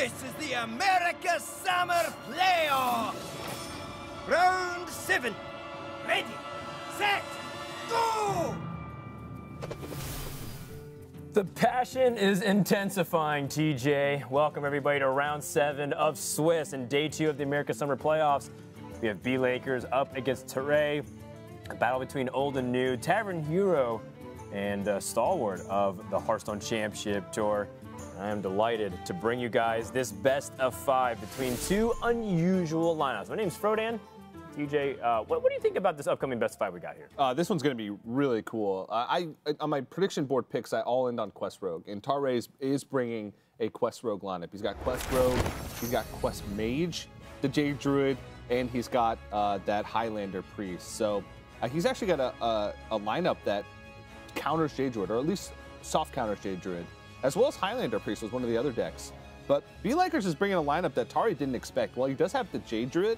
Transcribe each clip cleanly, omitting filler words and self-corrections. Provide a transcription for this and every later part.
This is the America Summer Playoff! Round 7. Ready, set, go! The passion is intensifying, TJ. Welcome everybody to round 7 of Swiss and day 2 of the America Summer Playoffs. We have bLakers up against Tarei, a battle between old and new, Tavern Hero, and stalwart of the Hearthstone Championship Tour. I am delighted to bring you guys this best of 5 between two unusual lineups. My name's Frodan. TJ, what do you think about this upcoming best of 5 we got here? This one's going to be really cool. On my prediction board picks, I all end on Quest Rogue, and Tarei is bringing a Quest Rogue lineup. He's got Quest Rogue, he's got Quest Mage, the Jade Druid, and he's got that Highlander Priest. So he's actually got a lineup that counters Jade Druid, or at least soft counters Jade Druid, as well as Highlander Priest was one of the other decks. But bLakers is bringing a lineup that Tarei didn't expect. While he does have the Jade Druid,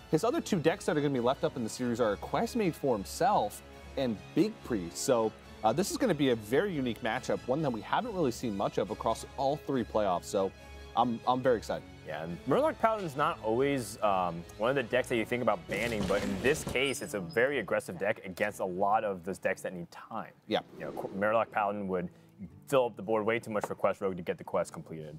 his other 2 decks that are going to be left up in the series are Quest Mage for himself and Big Priest. So this is going to be a very unique matchup, one that we haven't really seen much of across all 3 playoffs. So I'm very excited. Yeah, and Murloc Paladin's not always one of the decks that you think about banning, but in this case, it's a very aggressive deck against a lot of those decks that need time. Yeah. You know, Murloc Paladin would fill up the board way too much for Quest Rogue to get the quest completed,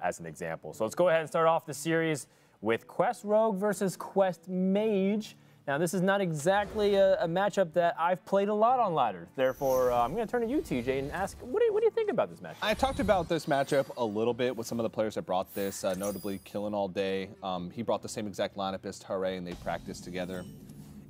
as an example. So let's go ahead and start off the series with Quest Rogue versus Quest Mage. Now, this is not exactly a matchup that I've played a lot on ladder. Therefore, I'm going to turn to you, TJ, and ask, what do you think about this matchup? I talked about this matchup a little bit with some of the players that brought this, notably Killin All Day. He brought the same exact lineup as Tarei, and they practiced together.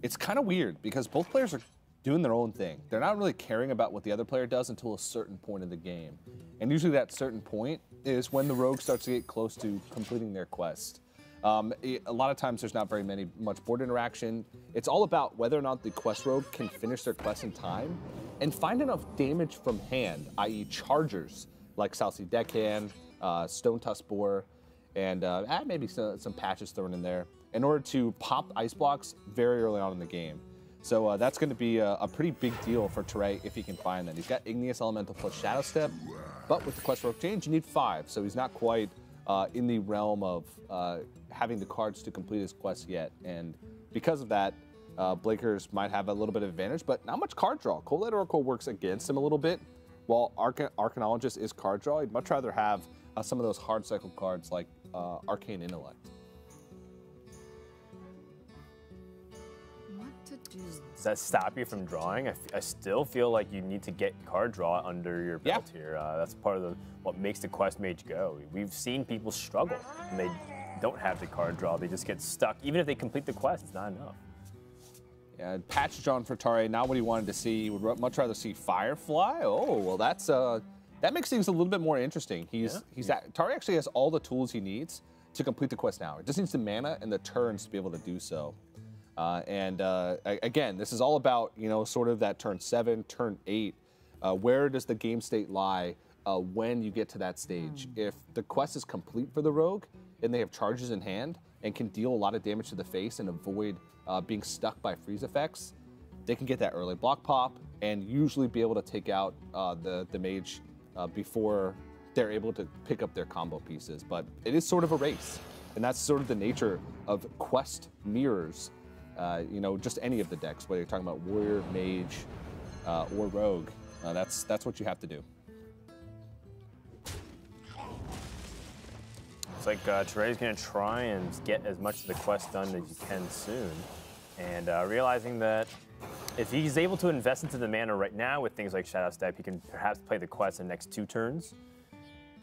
It's kind of weird because both players are doing their own thing. They're not really caring about what the other player does until a certain point in the game. And usually that certain point is when the rogue starts to get close to completing their quest. A lot of times there's not very much board interaction. It's all about whether or not the quest rogue can finish their quest in time and find enough damage from hand, i.e. chargers, like South Sea Deckhand, Stone Tusk Boar, and maybe some patches thrown in there, in order to pop ice blocks very early on in the game. So that's going to be a pretty big deal for Tarei if he can find that. He's got Igneous Elemental plus Shadow Step, but with the Quest Rogue change, you need 5, so he's not quite in the realm of having the cards to complete his quest yet. And because of that, bLakers might have a little bit of advantage, but not much card draw. Cold-Light Oracle works against him a little bit, while Arcanologist is card draw. He'd much rather have some of those hard cycle cards like Arcane Intellect. Does that stop you from drawing? I still feel like you need to get card draw under your belt here. That's part of what makes the Quest Mage go. We've seen people struggle and they don't have the card draw. They just get stuck. Even if they complete the quest, it's not enough. Yeah, patch drawn for Tarei, not what he wanted to see. He would much rather see Firefly. Oh, well, that makes things a little bit more interesting. Tarei actually has all the tools he needs to complete the quest now. It just needs the mana and the turns to be able to do so. Again, this is all about, sort of that turn 7, turn 8. Where does the game state lie when you get to that stage? If the quest is complete for the rogue and they have charges in hand and can deal a lot of damage to the face and avoid being stuck by freeze effects, they can get that early block pop and usually be able to take out the mage before they're able to pick up their combo pieces. But it is sort of a race, and that's sort of the nature of quest mirrors. Just any of the decks, whether you're talking about Warrior, Mage, or Rogue, that's what you have to do. It's like Tarei's going to try and get as much of the quest done as you can soon, and realizing that if he's able to invest into the mana right now with things like Shadow Step, he can perhaps play the quest in the next 2 turns.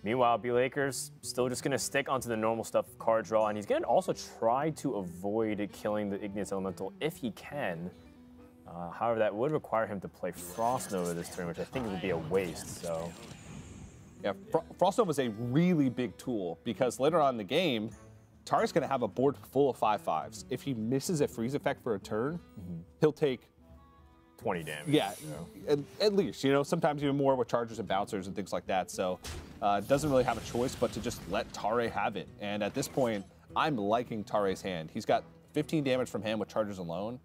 Meanwhile, bLakers still just going to stick onto the normal stuff, card draw, and he's going to also try to avoid killing the Igneous Elemental if he can. However, that would require him to play Frost Nova this turn, which I think would be a waste. So, yeah, Frost Nova is a really big tool because later on in the game, Tarei's going to have a board full of 5/5s. If he misses a freeze effect for a turn, he'll take 20 damage. Yeah, at least, sometimes even more with chargers and bouncers and things like that. So doesn't really have a choice but to just let Tarei have it. And at this point, I'm liking Tarei's hand. He's got 15 damage from hand with chargers alone.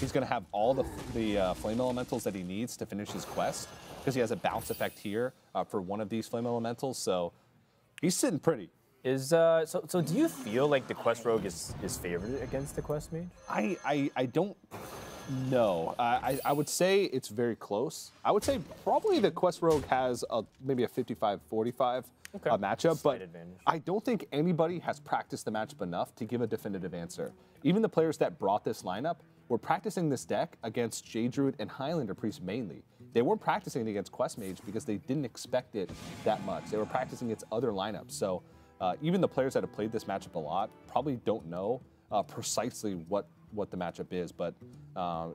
He's going to have all the flame elementals that he needs to finish his quest because he has a bounce effect here for one of these flame elementals. So he's sitting pretty. So do you feel like the Quest Rogue is favored against the Quest Mage? I don't know. I would say it's very close. I would say probably the Quest Rogue has maybe a 55-45 matchup, but advantage. I don't think anybody has practiced the matchup enough to give a definitive answer. Even the players that brought this lineup were practicing this deck against Jade Druid and Highlander Priest mainly. They weren't practicing it against Quest Mage because they didn't expect it that much. They were practicing its other lineups. So even the players that have played this matchup a lot probably don't know precisely what the matchup is. But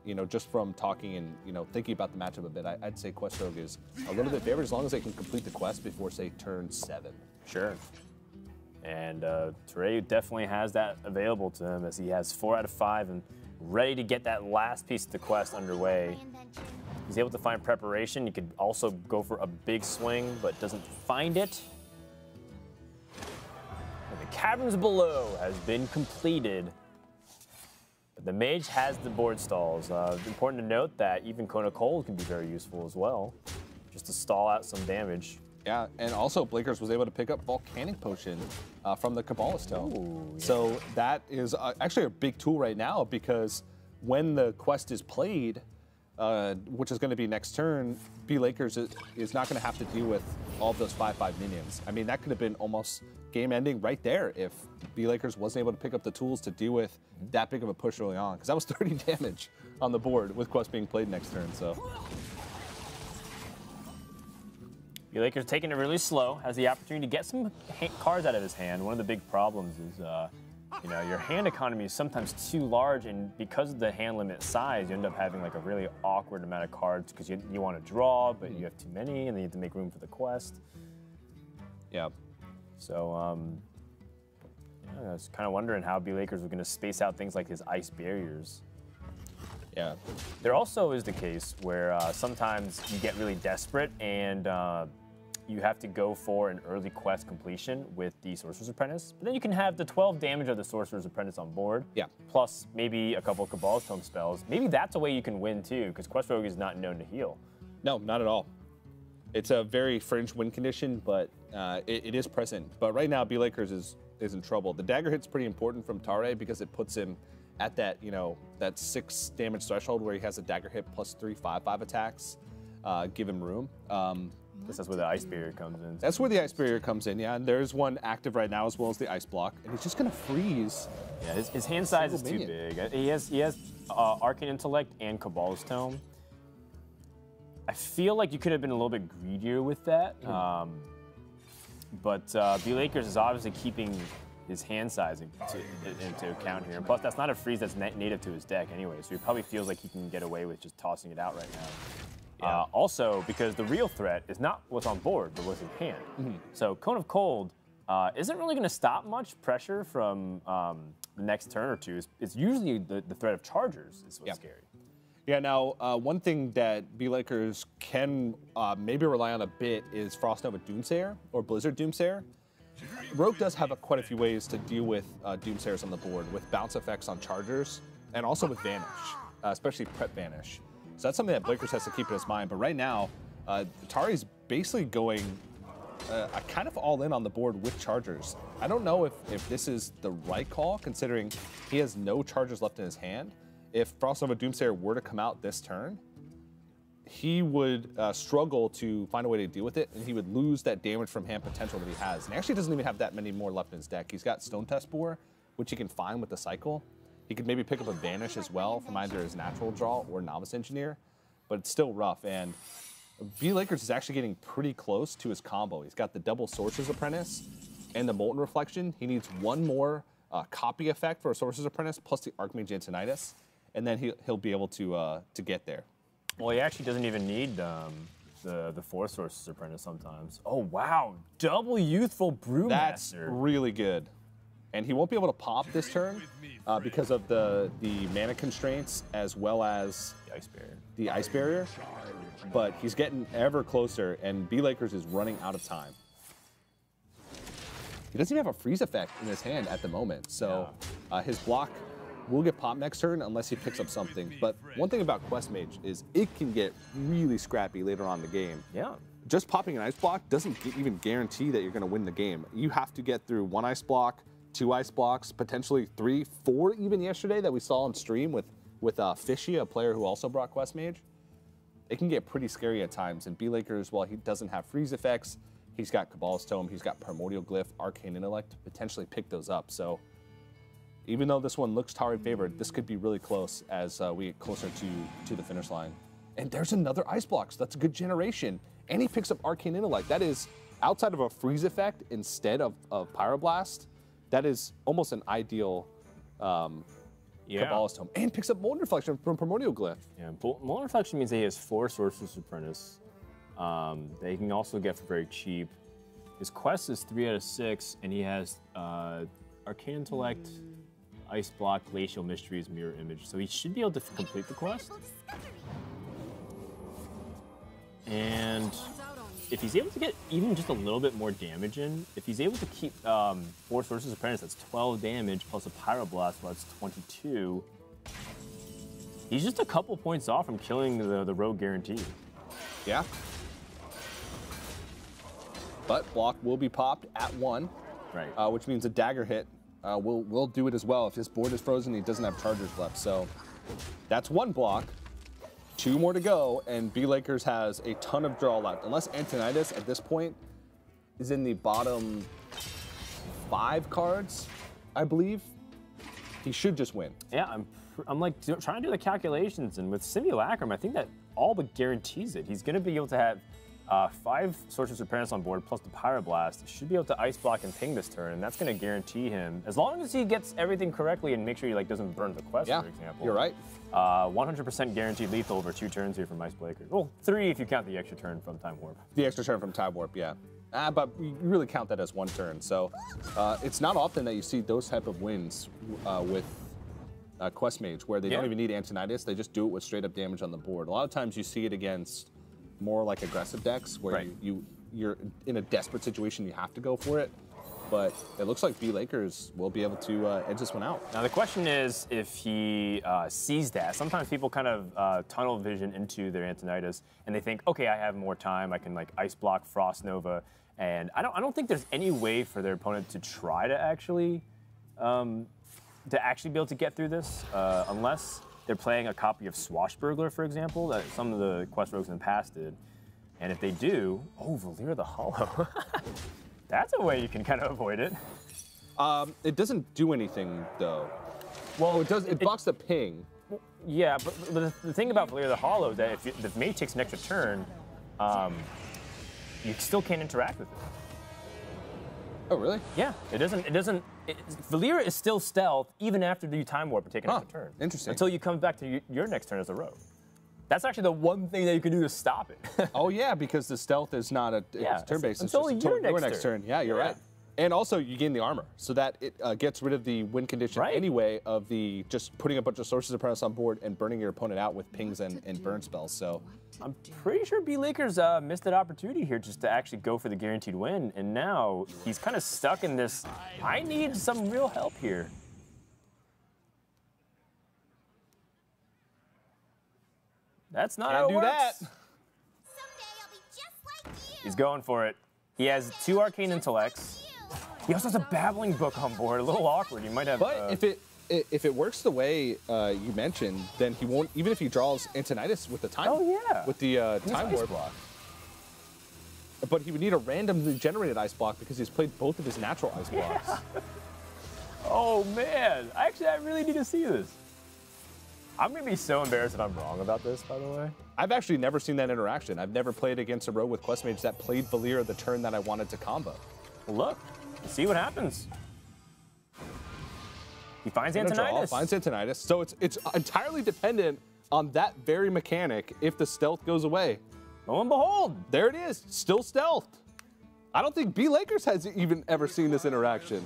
you know, just from talking and thinking about the matchup a bit, I'd say Quest Rogue is a little bit favored as long as they can complete the quest before, say, turn 7. Sure. And Tarei definitely has that available to him, as he has 4 out of 5 and ready to get that last piece of the quest underway. He's able to find preparation. He could also go for a big swing, but doesn't find it. And the Caverns Below has been completed. But the Mage has the board stalls. Important to note that even Cone of Cold can be very useful as well, just to stall out some damage. Yeah, and also bLakers was able to pick up Volcanic Potion from the Kabbalah Stone. Ooh, yeah. So that is actually a big tool right now, because when the quest is played, which is going to be next turn, bLakers is not going to have to deal with all of those 5/5 minions. I mean, that could have been almost game-ending right there if bLakers wasn't able to pick up the tools to deal with that big of a push early on, because that was 30 damage on the board with quest being played next turn. So bLakers taking it really slow, has the opportunity to get some cards out of his hand. One of the big problems is, your hand economy is sometimes too large, and because of the hand limit size, you end up having like a really awkward amount of cards because you want to draw, but you have too many, and then you have to make room for the quest. yeah. So, I was kind of wondering how bLakers were going to space out things like his ice barriers. Yeah. There also is the case where sometimes you get really desperate and you have to go for an early quest completion with the Sorcerer's Apprentice. But then you can have the 12 damage of the Sorcerer's Apprentice on board. Yeah. Plus maybe a couple of Cabal Tome spells. Maybe that's a way you can win too, because Quest Rogue is not known to heal. No, not at all. It's a very fringe win condition, but it is present. But right now, bLakers is in trouble. The dagger hit's pretty important from Tarei because it puts him at that, that 6 damage threshold where he has a dagger hit plus 3 5/5 attacks, give him room. That's where the ice barrier comes in. That's where the ice barrier comes in, yeah. And there's one active right now as well as the ice block, and he's just gonna freeze. Yeah, his hand size is too big. He has Arcane Intellect and Cabal's Tome. I feel like you could have been a little bit greedier with that, but bLakers is obviously keeping his hand size into account here. And plus, that's not a freeze that's native to his deck anyway, so he probably feels like he can get away with just tossing it out right now. Yeah. Also, because the real threat is not what's on board, but what's in hand. So Cone of Cold isn't really going to stop much pressure from the next turn or two. It's usually the threat of chargers is what's scary. Yeah, now, one thing that bLakers can maybe rely on a bit is Frost Nova Doomsayer or Blizzard Doomsayer. Rogue does have quite a few ways to deal with Doomsayers on the board, with bounce effects on chargers, and also with Vanish, especially Prep Vanish. So that's something that bLakers has to keep in his mind. But right now, Tarei's basically going kind of all in on the board with chargers. I don't know if this is the right call, considering he has no chargers left in his hand. If Frost Nova Doomsayer were to come out this turn, he would struggle to find a way to deal with it, and he would lose that damage from hand potential that he has. And he actually doesn't even have that many more left in his deck. He's got Stone Test Boar, which he can find with the cycle. He could maybe pick up a Vanish as well from either his natural draw or Novice Engineer, but it's still rough. And bLakers is actually getting pretty close to his combo. He's got the double Sorcerer's Apprentice and the Molten Reflection. He needs one more copy effect for a Sorcerer's Apprentice plus the Archmage Antonidas, and then he'll be able to get there. Well, he actually doesn't even need the 4 Sorcerer's Apprentice sometimes. Oh wow, double Youthful Brewmaster. That's really good. And he won't be able to pop this turn because of the mana constraints as well as the ice barrier. But he's getting ever closer, and bLakers is running out of time. He doesn't even have a freeze effect in his hand at the moment, so his block will get popped next turn unless he picks up something. But one thing about Quest Mage is it can get really scrappy later on in the game. Yeah. just popping an ice block doesn't even guarantee that you're going to win the game. You have to get through 1 ice block, 2 ice blocks, potentially 3, 4 even yesterday that we saw on stream with Fishy, a player who also brought Quest Mage. It can get pretty scary at times. And bLakers, while he doesn't have freeze effects, he's got Cabal's Tome, he's got Primordial Glyph, Arcane Intellect to potentially pick those up. So even though this one looks Tarei favored, this could be really close as we get closer to the finish line. And there's another ice block, so that's a good generation. And he picks up Arcane Intellect. That is, outside of a freeze effect instead of Pyroblast, that is almost an ideal Cabal's Tome. And picks up Molten Reflection from Primordial Glyph. Yeah, Molten Reflection means that he has 4 Sorcerer's Apprentice that he can also get for very cheap. His quest is 3 out of 6, and he has Arcane Intellect, Ice Block, Glacial Mysteries, Mirror Image. So he should be able to complete the quest. And if he's able to get even just a little bit more damage in, if he's able to keep 4 Sorcerer's Apprentice, that's 12 damage, plus a Pyroblast, well, that's 22. He's just a couple points off from killing the Rogue guarantee. Yeah. But block will be popped at 1, right? Which means a dagger hit will do it as well. If his board is frozen, he doesn't have chargers left. So that's 1 block. 2 more to go, and bLakers has a ton of draw left. Unless Antonidas at this point is in the bottom 5 cards, I believe, he should just win. Yeah, I'm like trying to do the calculations, and with Simulacrum, I think that all but guarantees it. He's going to be able to have 5 Sorcerer's Apprentice on board plus the Pyroblast. Should be able to ice block and ping this turn, and that's going to guarantee him, as long as he gets everything correctly and make sure he like doesn't burn the quest, for example. You're right. 100% guaranteed lethal over 2 turns here from bLakers. Well, 3 if you count the extra turn from Time Warp. The extra turn from Time Warp, yeah. But you really count that as 1 turn. So it's not often that you see those type of wins with Quest Mage, where they don't even need Antonidas. They just do it with straight up damage on the board. A lot of times you see it against more like aggressive decks where you're in a desperate situation, you have to go for it. But it looks like bLakers will be able to edge this one out. Now the question is if he sees that. Sometimes people kind of tunnel vision into their Antonidas and they think, okay, I have more time. I can like ice block Frost Nova, and I don't think there's any way for their opponent to try to actually be able to get through this unless they're playing a copy of Swashbuckler, for example, that some of the Quest Rogues in the past did. And if they do, Valir the Hollow. That's a way you can kind of avoid it. It doesn't do anything, though. Well, it does. It blocks the ping. Yeah, but the thing about Valir the Hollow is that if the mate takes an extra turn, you still can't interact with it. Oh, really? Yeah, Valir is still stealth even after you time warp and take an extra turn. Interesting. Until you come back to your next turn as a rogue. That's actually the one thing that you can do to stop it. Oh yeah, because the stealth is not a turn-based. Until your next turn. Yeah, you're right. And also you gain the armor, so that it gets rid of the win condition anyway of the just putting a bunch of Sorcerer's Apprentice on board and burning your opponent out with pings and burn spells. So I'm pretty sure bLakers missed that opportunity here just to actually go for the guaranteed win, and now he's kind of stuck in this, I need some real help here. That's not how it works. That. Someday I'll be just like you. He's going for it. He has 2 Arcane Intellects. He also has a Babbling Book on board. A little awkward. He might have. But if it works the way you mentioned, then he won't. Even if he draws Antonidas with the time. With the time warp block. But he would need a randomly generated ice block because he's played both of his natural ice blocks. Oh man! Actually, I really need to see this. I'm gonna be so embarrassed if I'm wrong about this, by the way. I've actually never seen that interaction. I've never played against a rogue with Quest Mage that played Valir the turn that I wanted to combo. Well, look, let's see what happens. He finds Antonidas. Finds Antonidas. So it's entirely dependent on that very mechanic if the stealth goes away. Lo and behold, there it is, still stealthed. I don't think bLakers has even ever seen this interaction.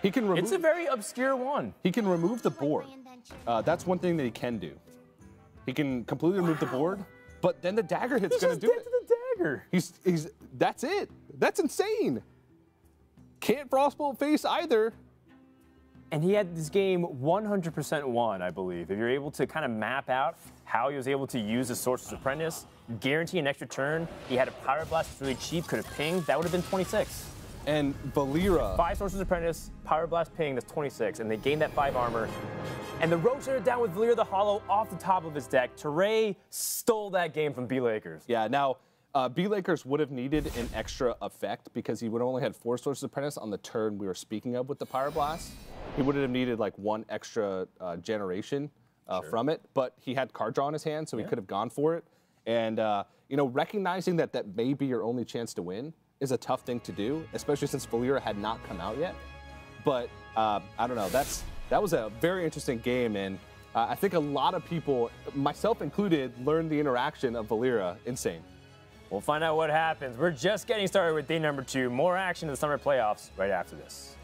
He can remove. It's a very obscure one. He can remove the board. That's one thing that he can do. He can completely remove the board, but then the dagger hit's going to do it. To the dagger. That's it. That's insane. Can't Frostbolt face either. And he had this game 100% won, I believe. If you're able to kind of map out how he was able to use the Sorcerer's Apprentice, guarantee an extra turn, he had a Pyro Blast that's really cheap, could have pinged, that would have been 26. And Valera. 5 Sorcerer's Apprentice, Pyro Blast ping, that's 26, and they gained that 5 armor. And the Rotator down with Valera the Hollow off the top of his deck. Tarei stole that game from bLakers. Yeah, now, bLakers would have needed an extra effect because he would have only had 4 Sorcerer's Apprentice on the turn we were speaking of with the Pyro Blast. He would have needed like 1 extra generation from it, but he had card draw in his hand, so he could have gone for it. And you know, recognizing that that may be your only chance to win is a tough thing to do, especially since Valera had not come out yet. But I don't know, that was a very interesting game, and I think a lot of people, myself included, learned the interaction of Valera. Insane. We'll find out what happens. We're just getting started with day number 2. More action in the summer playoffs right after this.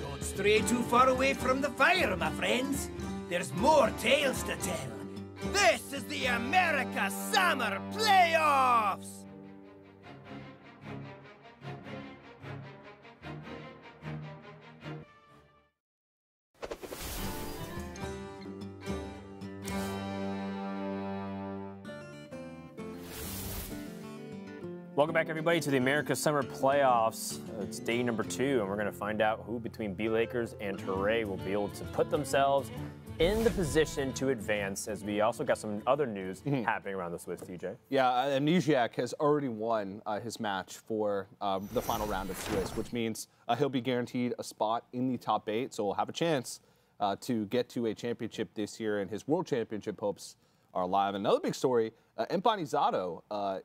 Don't stray too far away from the fire, my friends. There's more tales to tell. This is the America Summer Playoffs! Welcome back, everybody, to the America Summer Playoffs. It's day number 2, and we're going to find out who between bLakers and Tarei will be able to put themselves in the position to advance, as we also got some other news happening around the Swiss, TJ. Yeah, Amnesiac has already won his match for the final round of Swiss, which means he'll be guaranteed a spot in the top 8, so he'll have a chance to get to a championship this year, and his World Championship hopes are alive. Another big story, Empanizado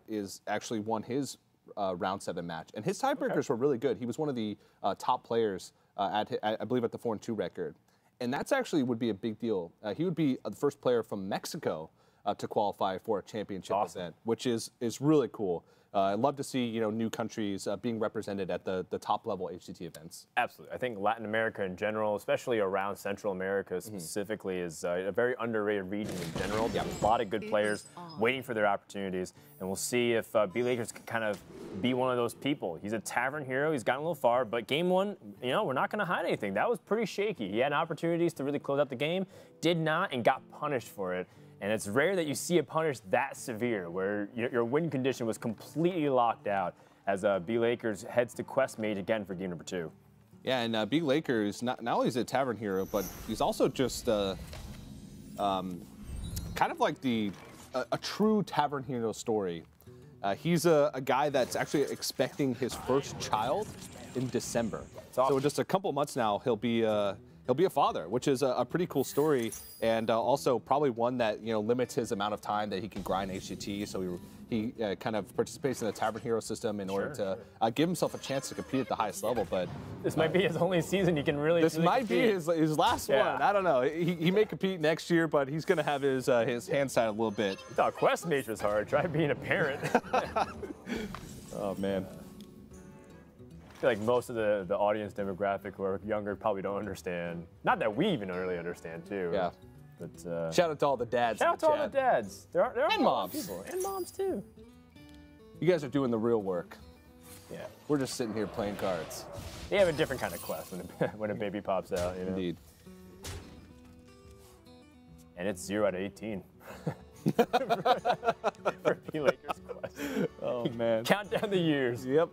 is actually won his round 7 match, and his tiebreakers were really good. He was one of the top players I believe at the 4-2 record, and that's actually would be a big deal. He would be the first player from Mexico to qualify for a championship event, which is really cool. I'd love to see new countries being represented at the top level HCT events. Absolutely. I think Latin America in general, especially around Central America specifically, is a very underrated region in general. There's a lot of good players waiting for their opportunities, and we'll see if bLakers can kind of be one of those people. He's a tavern hero. He's gotten a little far, but game 1, we're not going to hide anything. That was pretty shaky. He had opportunities to really close out the game, did not, and got punished for it. And it's rare that you see a punish that severe, where your win condition was completely locked out, as bLakers heads to Quest Mage again for game number 2. Yeah, and bLakers, not only is he a tavern hero, but he's also just kind of like a true tavern hero story. He's a guy that's actually expecting his first child in December. Awesome. So in just a couple months now, he'll be a father, which is a pretty cool story, and also probably one that limits his amount of time that he can grind HCT. So he kind of participates in the Tavern Hero system in order to give himself a chance to compete at the highest level. But this might be his only season he can really. This might compete. be his last one. I don't know. He may compete next year, but he's going to have his hands tied a little bit. I thought Quest Mage was hard. Try being a parent. Oh man. I feel like most of the audience demographic who are younger probably don't understand. Not that we even really understand, too. Yeah. But shout out to all the dads. Shout out to all the dads. There are and moms. People. And moms, too. You guys are doing the real work. Yeah. We're just sitting here playing cards. They have a different kind of quest when a baby pops out. Indeed. And it's 0 out of 18. for bLakers quest. Oh, man. Count down the years. Yep.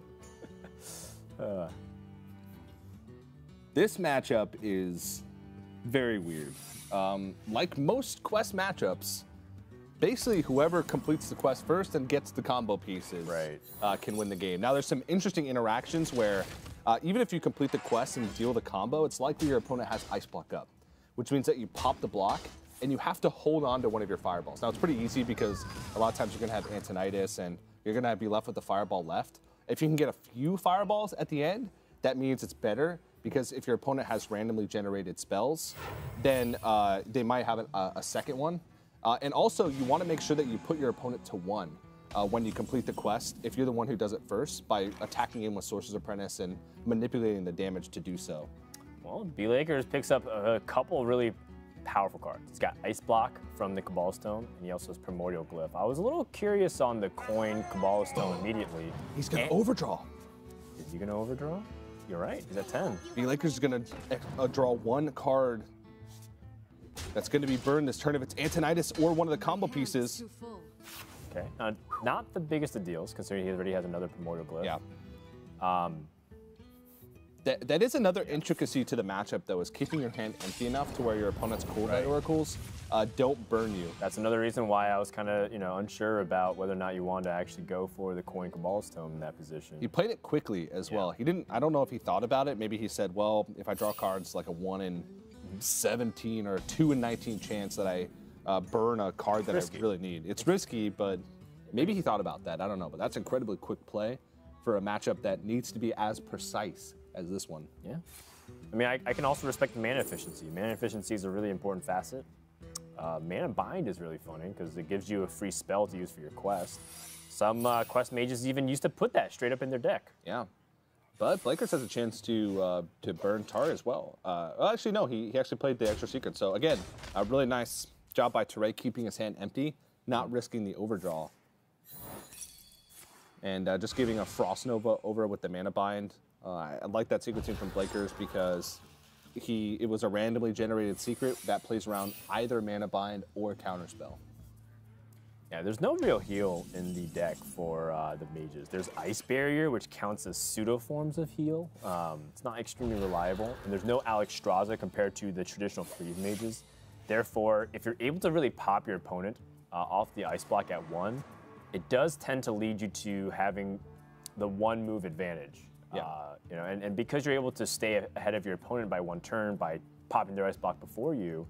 This matchup is very weird. Like most quest matchups, basically whoever completes the quest first and gets the combo pieces can win the game. Now there's some interesting interactions where even if you complete the quest and deal the combo, it's likely your opponent has Ice Block up, which means that you pop the block and you have to hold on to one of your fireballs. Now it's pretty easy because a lot of times you're going to have Antonitis and you're going to be left with the fireball left. If you can get a few fireballs at the end, that means it's better, because if your opponent has randomly generated spells, then they might have a second one. And also, you want to make sure that you put your opponent to 1 when you complete the quest, if you're the one who does it first, by attacking him with Sorcerer's Apprentice and manipulating the damage to do so. Well, bLakers picks up a couple really powerful cards. He's got Ice Block from the Cabal Stone, and he also has Primordial Glyph. I was a little curious on the coin Cabal Stone immediately. He's going to overdraw. Is he going to overdraw? You're right. He's at 10. bLakers is going to draw one card that's going to be burned this turn if it's Antonidas or one of the combo pieces. Okay. Not the biggest of deals, considering he already has another Primordial Glyph. Yeah. That is another intricacy to the matchup, though, is keeping your hand empty enough to where your opponent's Cold Night Oracles don't burn you. That's another reason why I was kind of, unsure about whether or not you wanted to actually go for the Coin Cabal's Tome in that position. He played it quickly as well. He didn't. I don't know if he thought about it. Maybe he said, well, if I draw cards like a 1 in 17 or a 2 in 19 chance that I burn a card that I really need. It's risky, but maybe he thought about that. I don't know, but that's incredibly quick play for a matchup that needs to be as precise as this one. Yeah. I mean, I can also respect the mana efficiency. Mana efficiency is a really important facet. Mana Bind is really funny because it gives you a free spell to use for your quest. Some quest mages even used to put that straight up in their deck. Yeah. But bLakers has a chance to burn Tarei as well. Well, actually, no, he actually played the extra secret. So again, a really nice job by Tarei keeping his hand empty, not risking the overdraw. And just giving a Frost Nova over with the Mana Bind. I like that sequencing from bLakers because it was a randomly generated secret that plays around either Mana Bind or Counterspell. Yeah, there's no real heal in the deck for the mages. There's Ice Barrier, which counts as pseudo forms of heal. It's not extremely reliable, and there's no Alexstrasza compared to the traditional Cleave mages. Therefore, if you're able to really pop your opponent off the ice block at 1, it does tend to lead you to having the 1 move advantage. Yeah. And because you're able to stay ahead of your opponent by 1 turn by popping their ice block before you,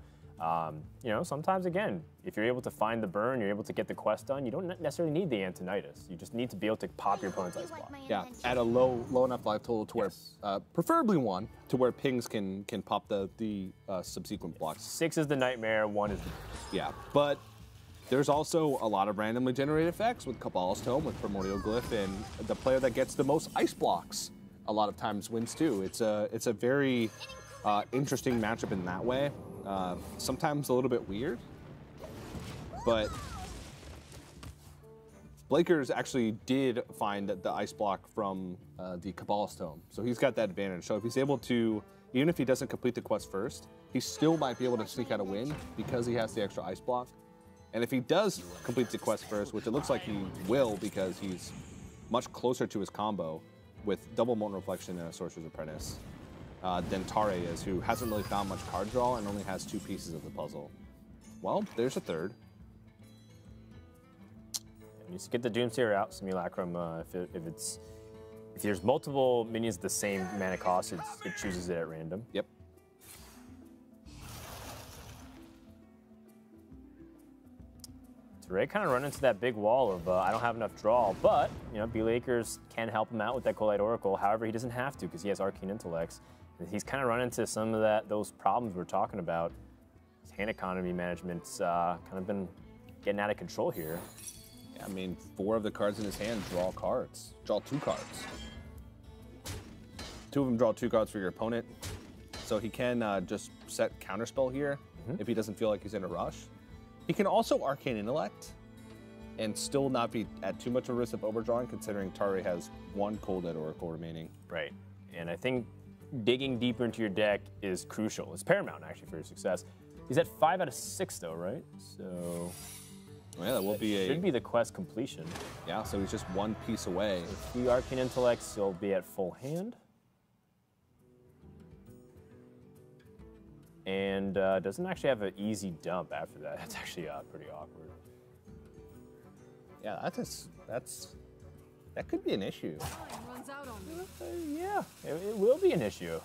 sometimes, again, if you're able to find the burn, you're able to get the quest done, you don't necessarily need the Antonidas. You just need to be able to pop your opponent's ice block. Yeah, at a low enough life total to where, preferably 1, to where pings can pop the subsequent blocks. 6 is the nightmare, 1 is the... Yeah, but there's also a lot of randomly generated effects with Cabal's Tome, with Primordial Glyph, and the player that gets the most ice blocks a lot of times wins too. It's a very interesting matchup in that way. Sometimes a little bit weird, but bLakers actually did find the ice block from the Cabal's Tome, so he's got that advantage. So if he's able to, even if he doesn't complete the quest first, he still might be able to sneak out a win because he has the extra ice block. And if he does complete the quest first, which it looks like he will because he's much closer to his combo with double Molten Reflection and a Sorcerer's Apprentice, than Tarei is, who hasn't really found much card draw and only has 2 pieces of the puzzle. Well, there's a third. It needs to get the Doomsayer out, Simulacrum. If there's multiple minions at the same mana cost, it chooses it at random. Yep. Tarei kind of run into that big wall of I don't have enough draw, but bLakers can help him out with that Cold Light Oracle. However, he doesn't have to because he has Arcane Intellects. And he's kind of run into some of those problems we're talking about. His hand economy management's kind of been getting out of control here. Yeah, I mean, 4 of the cards in his hand draw cards. Draw 2 cards. 2 of them draw 2 cards for your opponent. So he can just set Counterspell here if he doesn't feel like he's in a rush. He can also Arcane Intellect and still not be at too much of a risk of overdrawing, considering Tarei has 1 Cold Dead Oracle remaining. Right, and I think digging deeper into your deck is crucial. It's paramount, actually, for your success. He's at 5 out of 6, though, right? So... yeah, that will be should be the quest completion. Yeah, so he's just 1 piece away. With 3 Arcane Intellects, he'll be at full hand. And doesn't actually have an easy dump after that. That's actually pretty awkward. Yeah, that could be an issue. Yeah, it will be an issue.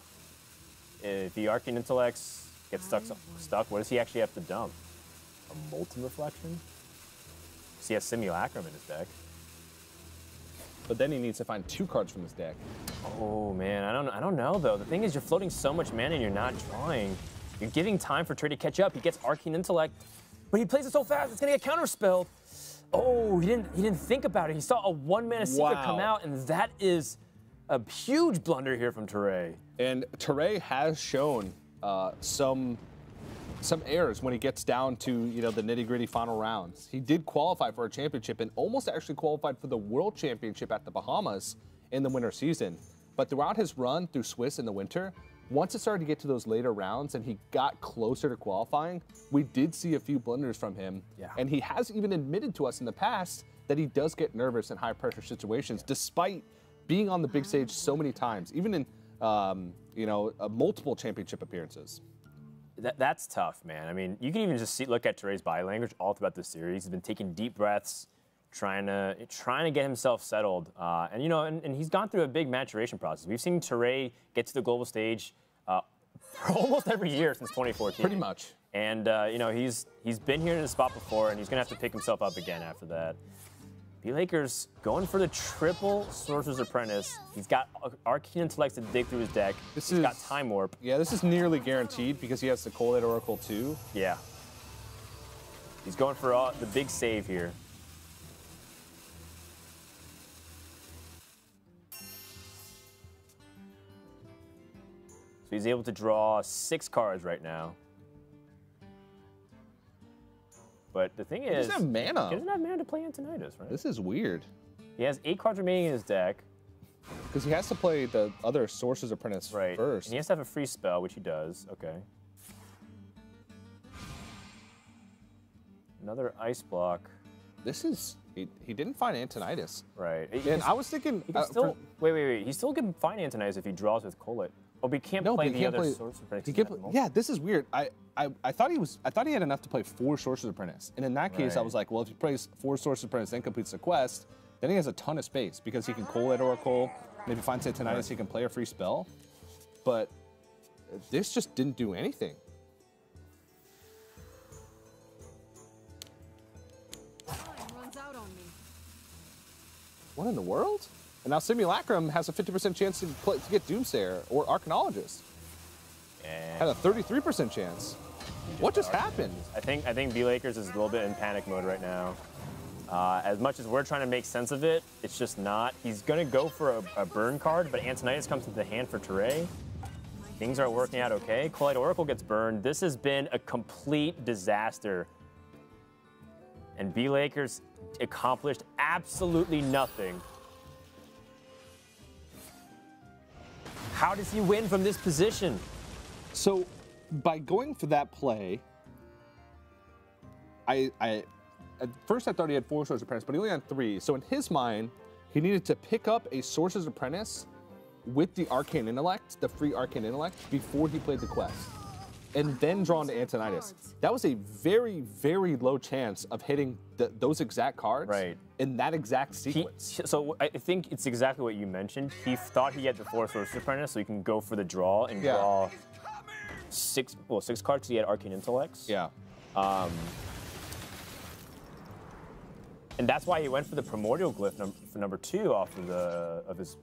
If the Arcane Intellects get stuck, what does he actually have to dump? A Molten Reflection? He has Simulacrum in his deck. But then he needs to find 2 cards from his deck. Oh man, I don't know though. The thing is, you're floating so much mana and you're not drawing. You're giving time for Tarei to catch up. He gets Arcane Intellect, but he plays it so fast it's gonna get counterspelled. Oh, he didn't think about it. He saw a 1 mana secret come out, and that is a huge blunder here from Tarei. And Tarei has shown some errors when he gets down to the nitty-gritty final rounds. He did qualify for a championship and almost actually qualified for the World Championship at the Bahamas in the winter season. But throughout his run through Swiss in the winter, once it started to get to those later rounds and he got closer to qualifying, we did see a few blunders from him. Yeah. And he has even admitted to us in the past that he does get nervous in high pressure situations, despite being on the big stage so many times, even in multiple championship appearances. That's tough, man. I mean, you can even just look at Tarei's body language all throughout this series. He's been taking deep breaths, trying to get himself settled, and he's gone through a big maturation process. We've seen Tarei get to the global stage for almost every year since 2014. Pretty much. And he's been here in this spot before, and he's gonna have to pick himself up again after that. bLakers going for the triple Sorcerer's Apprentice. He's got Arcane Intellect to dig through his deck. He's got Time Warp. Yeah, this is nearly guaranteed because he has the Collate Oracle too. Yeah. He's going for the big save here. So he's able to draw 6 cards right now. But the thing is, he doesn't have mana. He doesn't have mana to play Antonidas, right? This is weird. He has 8 cards remaining in his deck. Because he has to play the other Sorcerer's Apprentice first. And he has to have a free spell, which he does. Okay. Another Ice Block. This is... He didn't find Antonidas. Right. And I was thinking... He can still, wait. He still can find Antonidas if he draws with Collate. Oh, but he can't play the other Sorcerer's Apprentice. Yeah, this is weird. I thought he had enough to play 4 Sorcerer's Apprentice. And in that case, I was like, well, if he plays 4 Sorcerer's Apprentice and completes the quest, then he has a ton of space because he can Collate Oracle, and if he finds Antonidas, he can play a free spell. But this just didn't do anything. What in the world? And now Simulacrum has a 50% chance to get Doomsayer or Arcanologist. Yeah. Had a 33% chance. What just happened? I think bLakers is a little bit in panic mode right now. As much as we're trying to make sense of it, it's just not. He's going to go for a burn card, but Antonidas comes into the hand for Tarei. Things are working out okay. Collate Oracle gets burned. This has been a complete disaster. And bLakers accomplished absolutely nothing. How does he win from this position? So, by going for that play, at first I thought he had 4 Sorcerer's Apprentice, but he only had 3. So in his mind, he needed to pick up a Sorcerer's Apprentice with the Arcane Intellect, the free Arcane Intellect, before he played the quest, and then draw into Antonidas. That was a very, very low chance of hitting those exact cards in that exact sequence. So I think it's exactly what you mentioned. He thought he had the 4 Sorcerer's Apprentice, so he can go for the draw and draw 6 cards because he had Arcane Intellects. Yeah. And that's why he went for the Primordial Glyph for number 2 off of his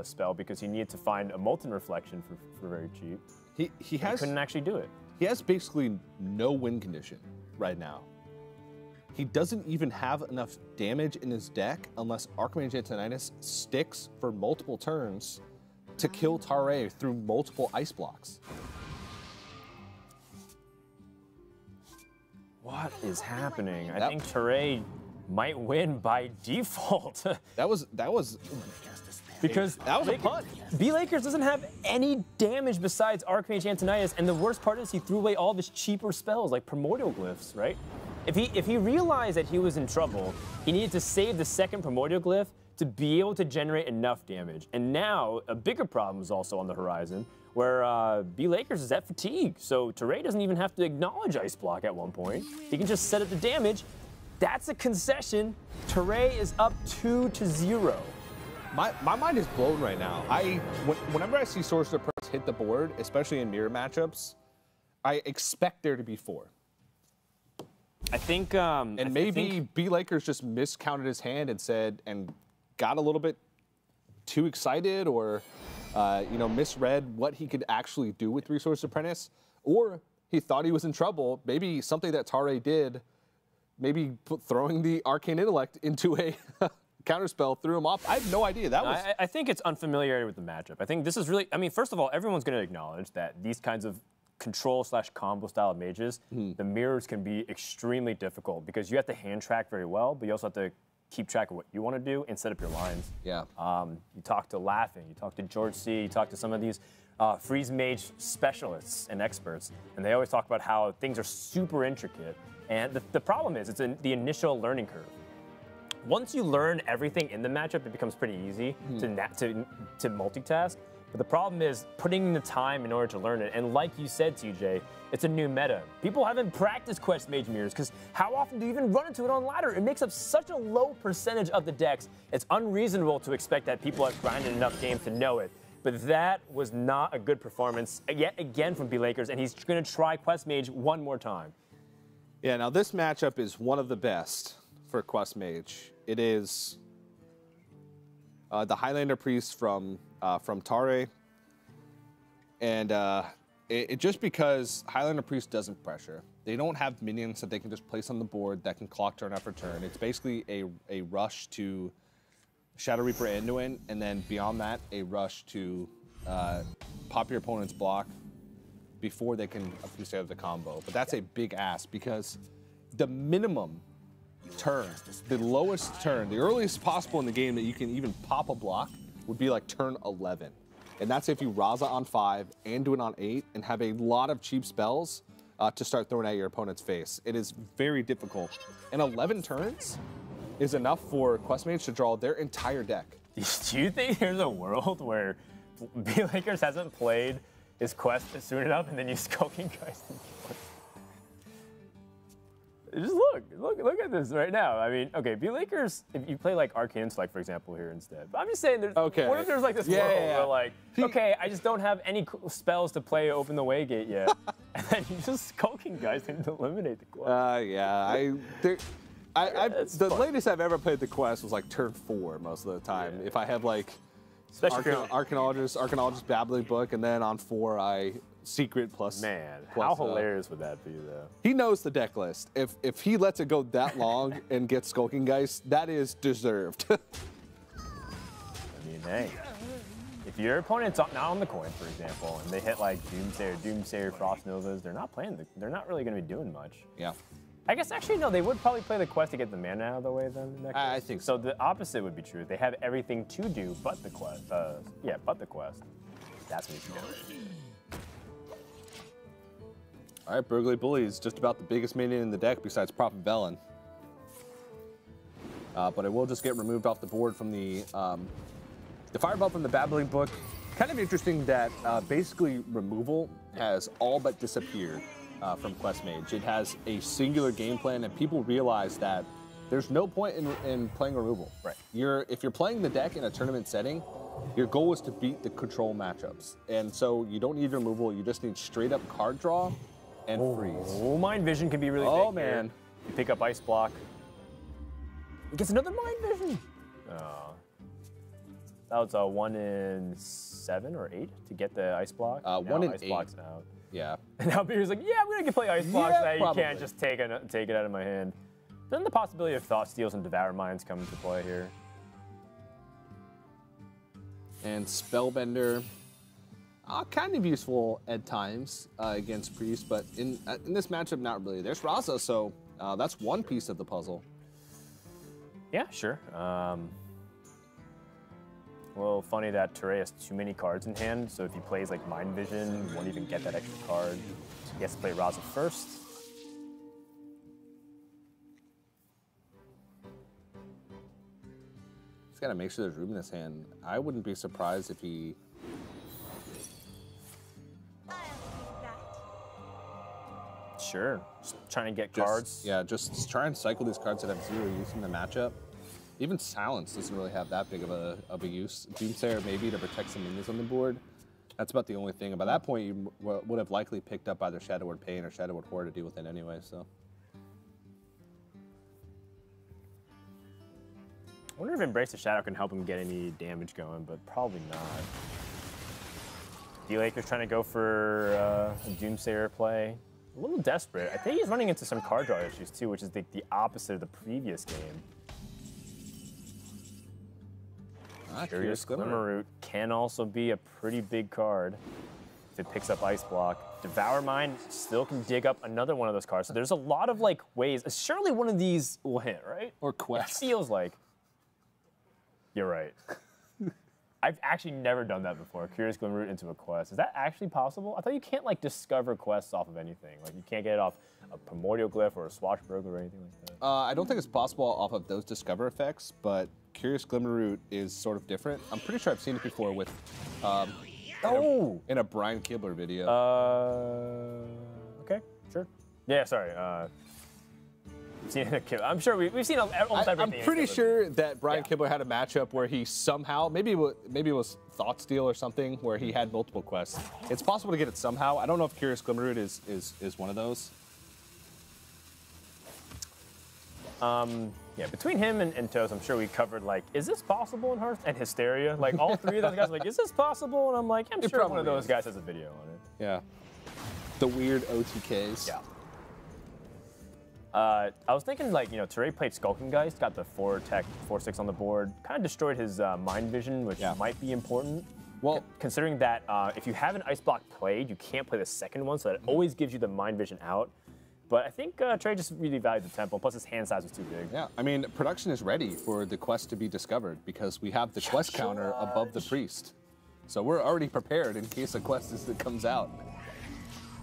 spell, because he needed to find a Molten Reflection for very cheap. He couldn't actually do it. He has basically no win condition right now. He doesn't even have enough damage in his deck unless Archmage Antonidas sticks for multiple turns to kill Tarei through multiple ice blocks. What is happening? I think Tarei might win by default. That was because that was a punt. bLakers doesn't have any damage besides Archmage Antonidas, and the worst part is he threw away all of his cheaper spells like Primordial Glyphs, right? If he realized that he was in trouble, he needed to save the second Primordial Glyph to be able to generate enough damage. And now a bigger problem is also on the horizon, where bLakers is at fatigue, so Tarei doesn't even have to acknowledge Ice Block at one point. He can just set up the damage. That's a concession. Tarei is up 2-0. My mind is blown right now. Whenever I see Sorcerer's Apprentice hit the board, especially in mirror matchups, I expect there to be 4. I think, and maybe bLakers just miscounted his hand and got a little bit too excited, or misread what he could actually do with Sorcerer's Apprentice, or he thought he was in trouble. Maybe something that Tarei did, maybe throwing the Arcane Intellect into a counterspell threw him off. I have no idea. I think it's unfamiliarity with the matchup. I think this is really, first of all, everyone's going to acknowledge that these kinds of control/combo style mages, the mirrors can be extremely difficult because you have to hand track very well, but you also have to keep track of what you want to do and set up your lines. Yeah. You talk to Laughing, you talk to George C, you talk to some of these freeze mage specialists and experts, and they always talk about how things are super intricate. And the problem is, it's the initial learning curve. Once you learn everything in the matchup, it becomes pretty easy to multitask. But the problem is putting in the time in order to learn it. And like you said, TJ, it's a new meta. People haven't practiced Quest Mage Mirrors, because how often do you even run into it on ladder? It makes up such a low percentage of the decks. It's unreasonable to expect that people have grinded enough games to know it. But that was not a good performance, yet again, from bLakers, and he's going to try Quest Mage one more time. Yeah, now this matchup is one of the best for Quest Mage. It is the Highlander Priest from Tarei. And just because Highlander Priest doesn't pressure, they don't have minions that they can just place on the board that can clock turn after turn. It's basically a rush to Shadow Reaper end-to-end, and then beyond that, a rush to pop your opponent's block before they can appreciate the combo. But that's a big ask, because the minimum turn, the lowest turn, the earliest possible in the game that you can even pop a block would be like turn 11. And that's if you Raza on 5 and do it on 8 and have a lot of cheap spells to start throwing at your opponent's face. It is very difficult. And 11 turns is enough for Quest Mage to draw their entire deck. Do you think there's a world where bLakers hasn't played his quest soon enough and then you Skulking Geist? Just look at this right now. I mean, okay, bLakers, if you play like Arcane Select, for example, here instead. But I'm just saying, what if there's like this world where like, okay, I just don't have any spells to play Open the Waygate yet, and then you just Skulking Geist and eliminate the quest. Yeah, the latest I've ever played the quest was like turn 4 most of the time. Yeah. If I have like Archaeologist Babbling Book, and then on 4 I Secret plus. Man, how hilarious would that be, though? He knows the deck list. If he lets it go that long and gets Skulking Geist, that is deserved. I mean, hey, if your opponent's not on the coin, for example, and they hit like Doomsayer, Frost Novas, they're not playing. They're not really going to be doing much. Yeah. I guess actually no, they would probably play the quest to get the mana out of the way then. I think so. So the opposite would be true. They have everything to do but the quest. But the quest. That's what you do. All right, Burglary Bully is just about the biggest minion in the deck besides Prophet Velen. But it will just get removed off the board from the Fireball from the Babbling Book. Kind of interesting that basically removal has all but disappeared from Quest Mage. It has a singular game plan, and people realize that there's no point in playing removal. Right. If you're playing the deck in a tournament setting, your goal is to beat the control matchups. And so you don't need removal, you just need straight up card draw and freeze. Oh, Mind Vision can be really big. Oh, man. Here. You pick up Ice Block. It gets another Mind Vision. Oh. That was a 1 in 7 or 8 to get the Ice Block. 1 in 8. Ice Block's out. Yeah. And now Peter's like, yeah, I'm going to play Ice Blocks. Yeah, you can't just take it out of my hand. Then the possibility of Thought Steals and Devour Minds come into play here. And Spellbender. Kind of useful at times against Priest, but in this matchup, not really. There's Raza, so that's one piece of the puzzle. Yeah, sure. Well, funny that Tarei has too many cards in hand, so if he plays like Mind Vision, he won't even get that extra card. He has to play Raza first. He's got to make sure there's room in his hand. I wouldn't be surprised if he... Sure, just trying to get cards. Yeah, just try and cycle these cards that have 0 use in the matchup. Even Silence doesn't really have that big of a use. Doomsayer maybe to protect some minions on the board. That's about the only thing. And by that point, you would have likely picked up either Shadow Word Pain or Shadow Word Horror to deal with it anyway, so. I wonder if Embrace the Shadow can help him get any damage going, but probably not. bLakers trying to go for a Doomsayer play. A little desperate. I think he's running into some card draw issues too, which is the opposite of the previous game. Curious Glimmerroot can also be a pretty big card. if it picks up Ice Block. Devour Mine still can dig up another one of those cards. So there's a lot of like ways. Surely one of these will hit, right? Or Quest. It feels like. You're right. I've actually never done that before. Curious Glimmerroot into a quest. Is that actually possible? I thought you can't like discover quests off of anything. Like you can't get it off a Primordial Glyph or a Swashbuckler or anything like that. I don't think it's possible off of those discover effects, but Curious Glimmerroot is sort of different. I'm pretty sure I've seen it before with in a Brian Kibler video. Okay, sure. Yeah, sorry. I'm sure we've seen almost everything. I'm pretty sure that Brian Kibler had a matchup where he somehow, maybe it was Thoughtsteal or something, where he had multiple quests. It's possible to get it somehow. I don't know if Curious Glimmerroot is one of those. Yeah, between him and Toast, I'm sure we covered like, is this possible in Hearthstone? And Hysteria, like all three of those guys are like, is this possible? And I'm like, I'm sure one of those guys has a video on it. Yeah. The weird OTKs. Yeah. I was thinking, like, Tarei played Skulking Geist, got the 4 tech, 4/6 on the board, kind of destroyed his Mind Vision, which might be important. Well, considering that if you have an Ice Block played, you can't play the second one, so that always gives you the Mind Vision out. But I think Tarei just really valued the tempo, plus his hand size was too big. Yeah, I mean, production is ready for the quest to be discovered because we have the quest counter above the priest. So we're already prepared in case a quest comes out.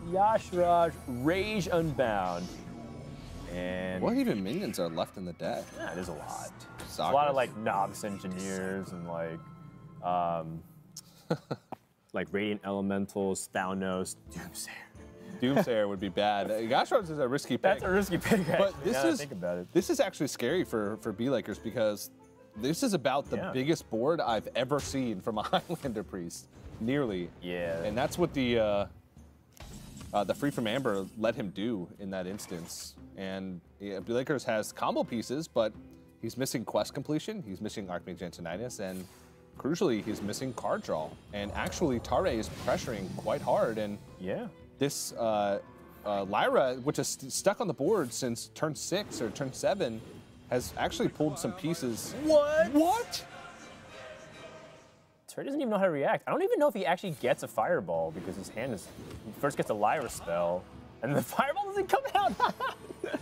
Yashraj, Rage Unbound. And what even minions are left in the deck? Yeah, there's a lot. There's a lot of like Novice Engineers and like Radiant Elementals, Thalnos, Doomsayer. Doomsayer would be bad. Yashraj is a risky pick. That's a risky pick, actually. But think about it. This is actually scary for bLakers because this is about the biggest board I've ever seen from a Highlander Priest, nearly. Yeah. And that's what the Free from Amber let him do in that instance. And bLakers has combo pieces, but he's missing quest completion, he's missing Archmage Antonidas, and crucially, he's missing card draw. And actually, Tarei is pressuring quite hard. And this Lyra, which is stuck on the board since turn 6 or turn 7, has actually pulled some pieces. What? Tarei doesn't even know how to react. I don't even know if he actually gets a Fireball because his hand is, he first gets a Lyra spell, and the Fireball doesn't come out.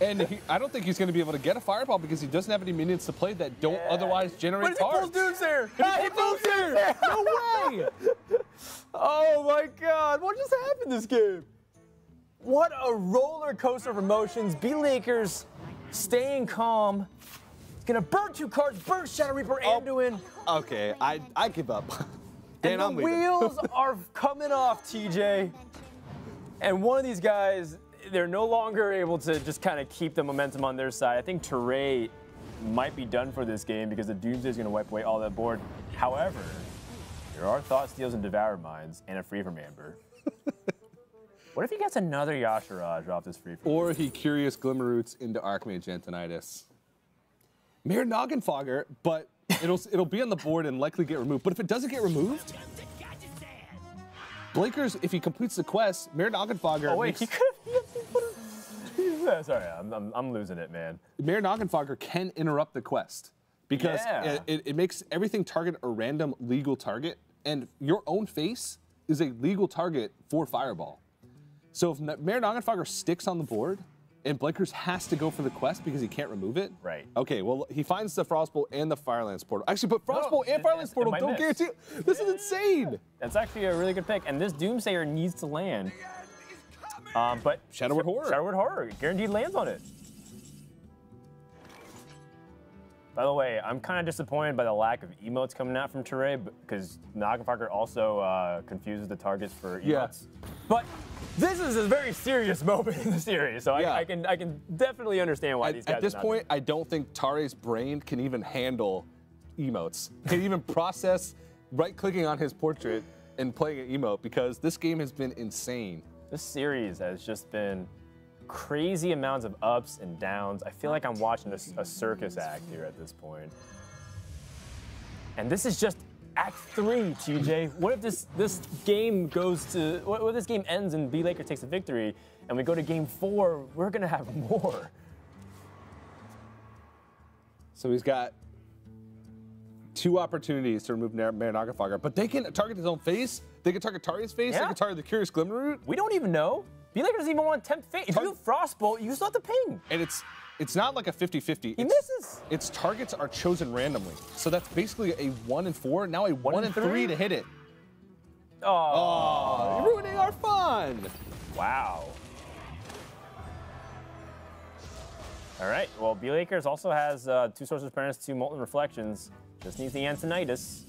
And I don't think he's going to be able to get a Fireball because he doesn't have any minions to play that don't otherwise generate cards. But he pulls Doomsayer! He pulls Doomsayer! No way! Oh my God, what just happened this game? What a roller coaster of emotions. bLakers staying calm. He's gonna burn 2 cards, burn Shadow Reaper, Anduin. Okay, I give up. Dan, and the wheels are coming off, TJ. And one of these guys, they're no longer able to just kind of keep the momentum on their side. I think Tarei might be done for this game because the Doomsday is going to wipe away all that board. However, there are Thoughtsteals and Devour Mines and a Free from Amber. What if he gets another Yashraj off this Free from Amber? Or he Curious Glimmerroots into Archmage Antonidas. Mere Noggenfogger, but it'll be on the board and likely get removed. But if it doesn't get removed, bLakers, if he completes the quest, Mere Noggenfogger. Oh wait, he could have. Sorry, I'm losing it, man. Mere Noggenfogger can interrupt the quest because it makes everything target a random legal target, and your own face is a legal target for Fireball. So if Mere Noggenfogger sticks on the board, and bLakers has to go for the quest because he can't remove it. Right. Okay, well, he finds the Frostbolt and the Firelands Portal. Actually, but Frostbolt and Firelands Portal don't guarantee. This is insane. That's actually a really good pick, and this Doomsayer needs to land. But Shadowward Horror. Shadowward Horror, guaranteed lands on it. By the way, I'm kind of disappointed by the lack of emotes coming out from Tarei because Noggenfogger also confuses the targets for emotes. Yeah. But this is a very serious moment in the series, so I can definitely understand why these guys. At this point, I don't think Tarei's brain can even handle emotes. Can even process right-clicking on his portrait and playing an emote because this game has been insane. This series has just been crazy amounts of ups and downs. I feel like I'm watching a circus act here at this point. And this is just Act 3, TJ. What if this game goes to, what if this game ends and bLakers takes a victory and we go to game 4, we're gonna have more. So he's got 2 opportunities to remove Marinagafogger, but they can target his own face. They can target Tarei's face. They Yeah. can target the Curious Glimmer Root. We don't even know. bLakers doesn't even want to tempt fate. If you have Frostbolt, you still have to ping. And it's not like a 50-50. He misses. Its targets are chosen randomly. So that's basically a 1 and 4, now a 1 and 3 to hit it. Oh, You're ruining our fun. wow. All right, well, bLakers also has 2 Sorcerer's Apprentice, 2 Molten Reflections. Just needs the Antonitis.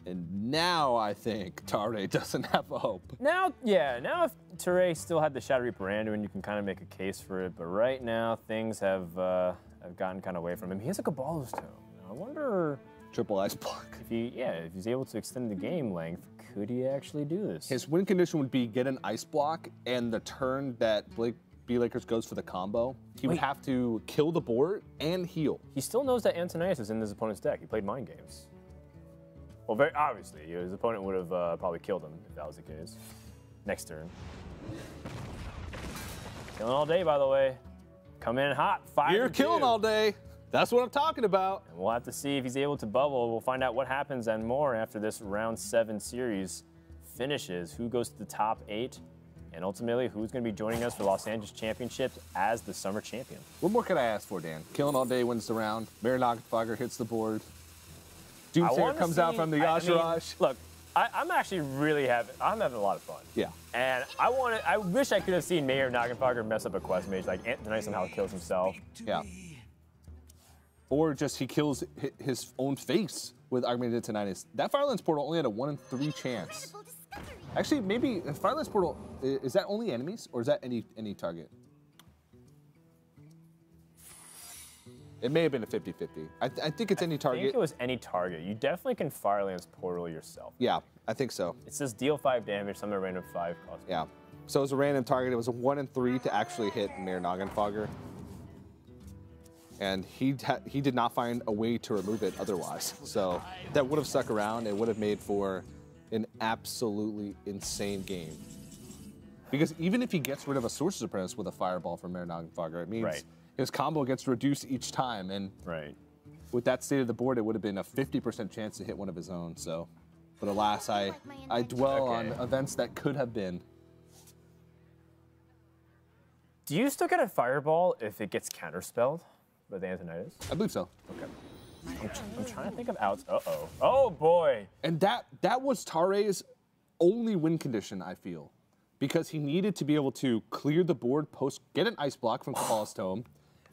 And now I think Tarei doesn't have a hope. Now, yeah, now if Tarei still had the Shadow Reaper Anduin, you can kind of make a case for it. But right now, things have gotten kind of away from him. He has a Caballo's Tome. I wonder Triple Ice Block. if he's able to extend the game length, could he actually do this? His win condition would be get an Ice Block, and the turn that bLakers goes for the combo, he would have to kill the board and heal. He still knows that Antonitis is in his opponent's deck. He played Mind Games. Well, very obviously, his opponent would have probably killed him if that was the case. Next turn. Killing all day, by the way. Come in hot, 5 You're killing all day. That's what I'm talking about. And we'll have to see if he's able to bubble. We'll find out what happens and more after this round 7 series finishes. Who goes to the top 8? And ultimately, who's going to be joining us for Los Angeles Championships as the summer champion? What more could I ask for, Dan? Killing all day wins the round. Marinagafogger hits the board. Doomsayer comes out from the Yashirash. Look, I'm actually I'm having a lot of fun. Yeah. And I wish I could have seen Marinagafogger mess up a quest mage, like Antonitis somehow kills himself. Yeah. Or just he kills his own face with Augmented Tinnitus. That Firelands Portal only had a 1 in 3 chance. Incredible discovery. Actually, maybe Firelands Portal, is that only enemies or is that any target? It may have been a 50-50. I think it's any target. I think it was any target. You definitely can Firelands Portal yourself. Yeah, I think so. It says deal 5 damage, summon a random 5 cost. Yeah. So it was a random target. It was a 1 in 3 to actually hit Marinagafogger. And he did not find a way to remove it otherwise. So that would have stuck around. It would have made for an absolutely insane game. Because even if he gets rid of a Sorcerer's Apprentice with a Fireball from Marinagafogger, it means his combo gets reduced each time. And with that state of the board, it would have been a 50% chance to hit one of his own. So, but alas, I dwell on events that could have been. Do you still get a Fireball if it gets counterspelled by the Antonitis? I believe so. Okay. I'm trying to think of outs. Uh-oh. Oh, boy. And that was Tarei's only win condition, I feel. Because he needed to be able to clear the board get an Ice Block from Caballo's Tome,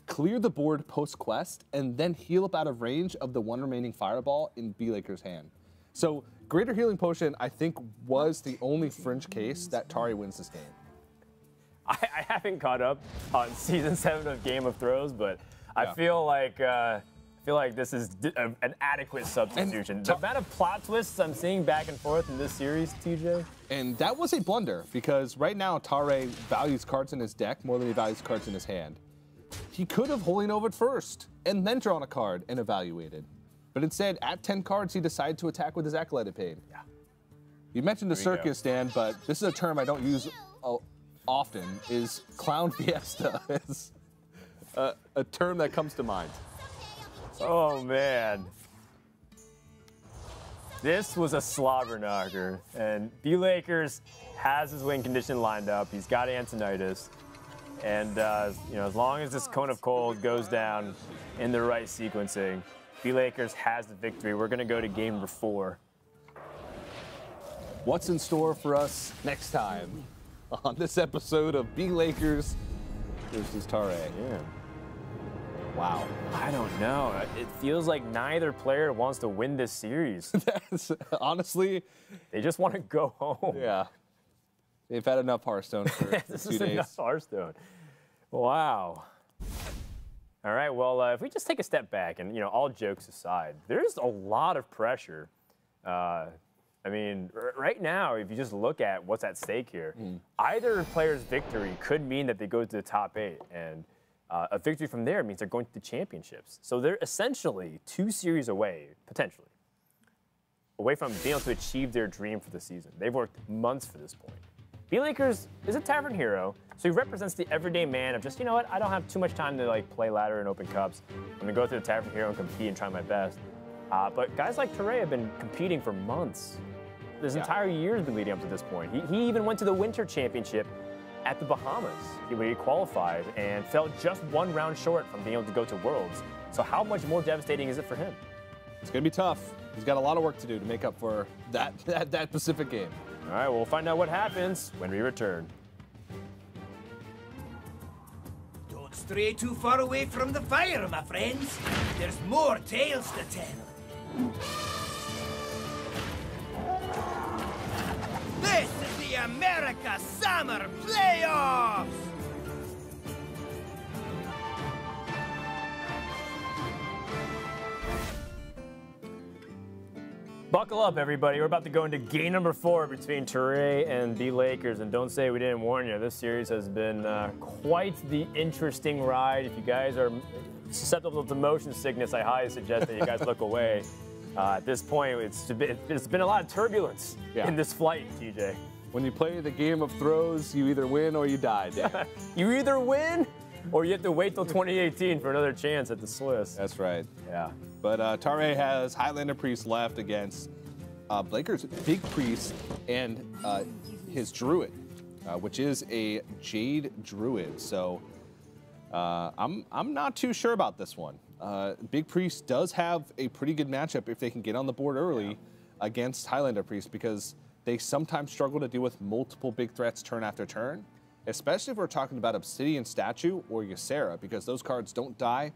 clear the board post-quest, and then heal up out of range of the 1 remaining Fireball in bLakers' hand. So Greater Healing Potion, I think, was the only fringe case that Tarei wins this game. I haven't caught up on Season 7 of Game of Thrones, but I feel like this is an adequate substitution. The amount of plot twists I'm seeing back and forth in this series, TJ. And that was a blunder, because right now Tarei values cards in his deck more than he values cards in his hand. He could have Holy Nova'd first, and then drawn a card and evaluated. But instead, at 10 cards, he decided to attack with his Acolyte Pain. Yeah. You mentioned the circus, Dan, but this is a term I don't use often, is Clown Fiesta. It's a term that comes to mind. Oh, man. This was a slobber knocker, and bLakers has his win condition lined up. He's got Antonitis, and as long as this Cone of Cold goes down in the right sequencing, bLakers has the victory. We're gonna go to game number 4. What's in store for us next time on this episode of bLakers versus Tarei? Yeah. Wow. I don't know. It feels like neither player wants to win this series. Honestly, they just want to go home. Yeah. They've had enough Hearthstone for 2 days. Enough Hearthstone. Wow. All right, well, if we just take a step back and, all jokes aside, there's a lot of pressure. I mean, right now, if you just look at what's at stake here, either player's victory could mean that they go to the top 8, and a victory from there means they're going to the championships. So they're essentially 2 series away, potentially, away from being able to achieve their dream for the season. They've worked months for this point. bLakers is a tavern hero, so he represents the everyday man of just, you know what, I don't have too much time to like play ladder and open cups. I'm gonna go through the tavern hero and compete and try my best. But guys like Tarei have been competing for months. This entire year has been leading up to this point. He even went to the Winter Championship at the Bahamas, where he qualified and fell just 1 round short from being able to go to Worlds. So how much more devastating is it for him? It's gonna be tough. He's got a lot of work to do to make up for that Pacific game. All right, we'll find out what happens when we return. Don't stray too far away from the fire, my friends. There's more tales to tell. This is the America Summer Playoffs! Buckle up, everybody. We're about to go into game number 4 between Tarei and bLakers. And don't say we didn't warn you. This series has been quite the interesting ride. If you guys are susceptible to motion sickness, I highly suggest that you guys look away. At this point, it's been a lot of turbulence in this flight, TJ. When you play the game of throws, you either win or you die, Dan. You either win or you have to wait till 2018 for another chance at the Swiss. That's right. Yeah. But Tarei has Highlander Priest left against bLakers' Big Priest and his Druid, which is a Jade Druid. So I'm not too sure about this one. Big Priest does have a pretty good matchup if they can get on the board early against Highlander Priest, because they sometimes struggle to deal with multiple big threats turn after turn, especially if we're talking about Obsidian Statue or Ysera, because those cards don't die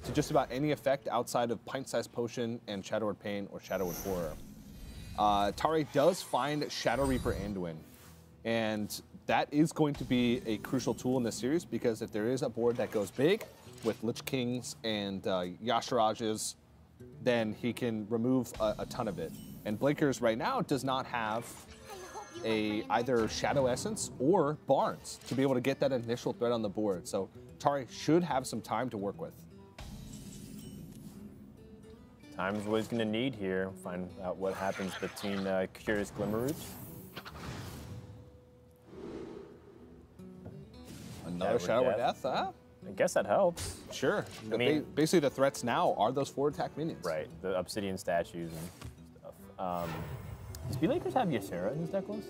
to just about any effect outside of Pint-Sized Potion and Shadowward Pain or Shadowward Horror. Tarei does find Shadow Reaper Anduin, and that is going to be a crucial tool in this series, because if there is a board that goes big with Lich Kings and Yashirajas, then he can remove a ton of it. And bLakers right now does not have either Shadow Essence or Barnes to be able to get that initial threat on the board. So Tarei should have some time to work with. Time is what he's going to need here. Find out what happens between Curious Glimmerroots. Another Shadowward Death, huh? I guess that helps. Sure. I mean, basically the threats now are those forward attack minions. Right, the Obsidian statues and stuff. Does bLakers have Ysera in his deck list?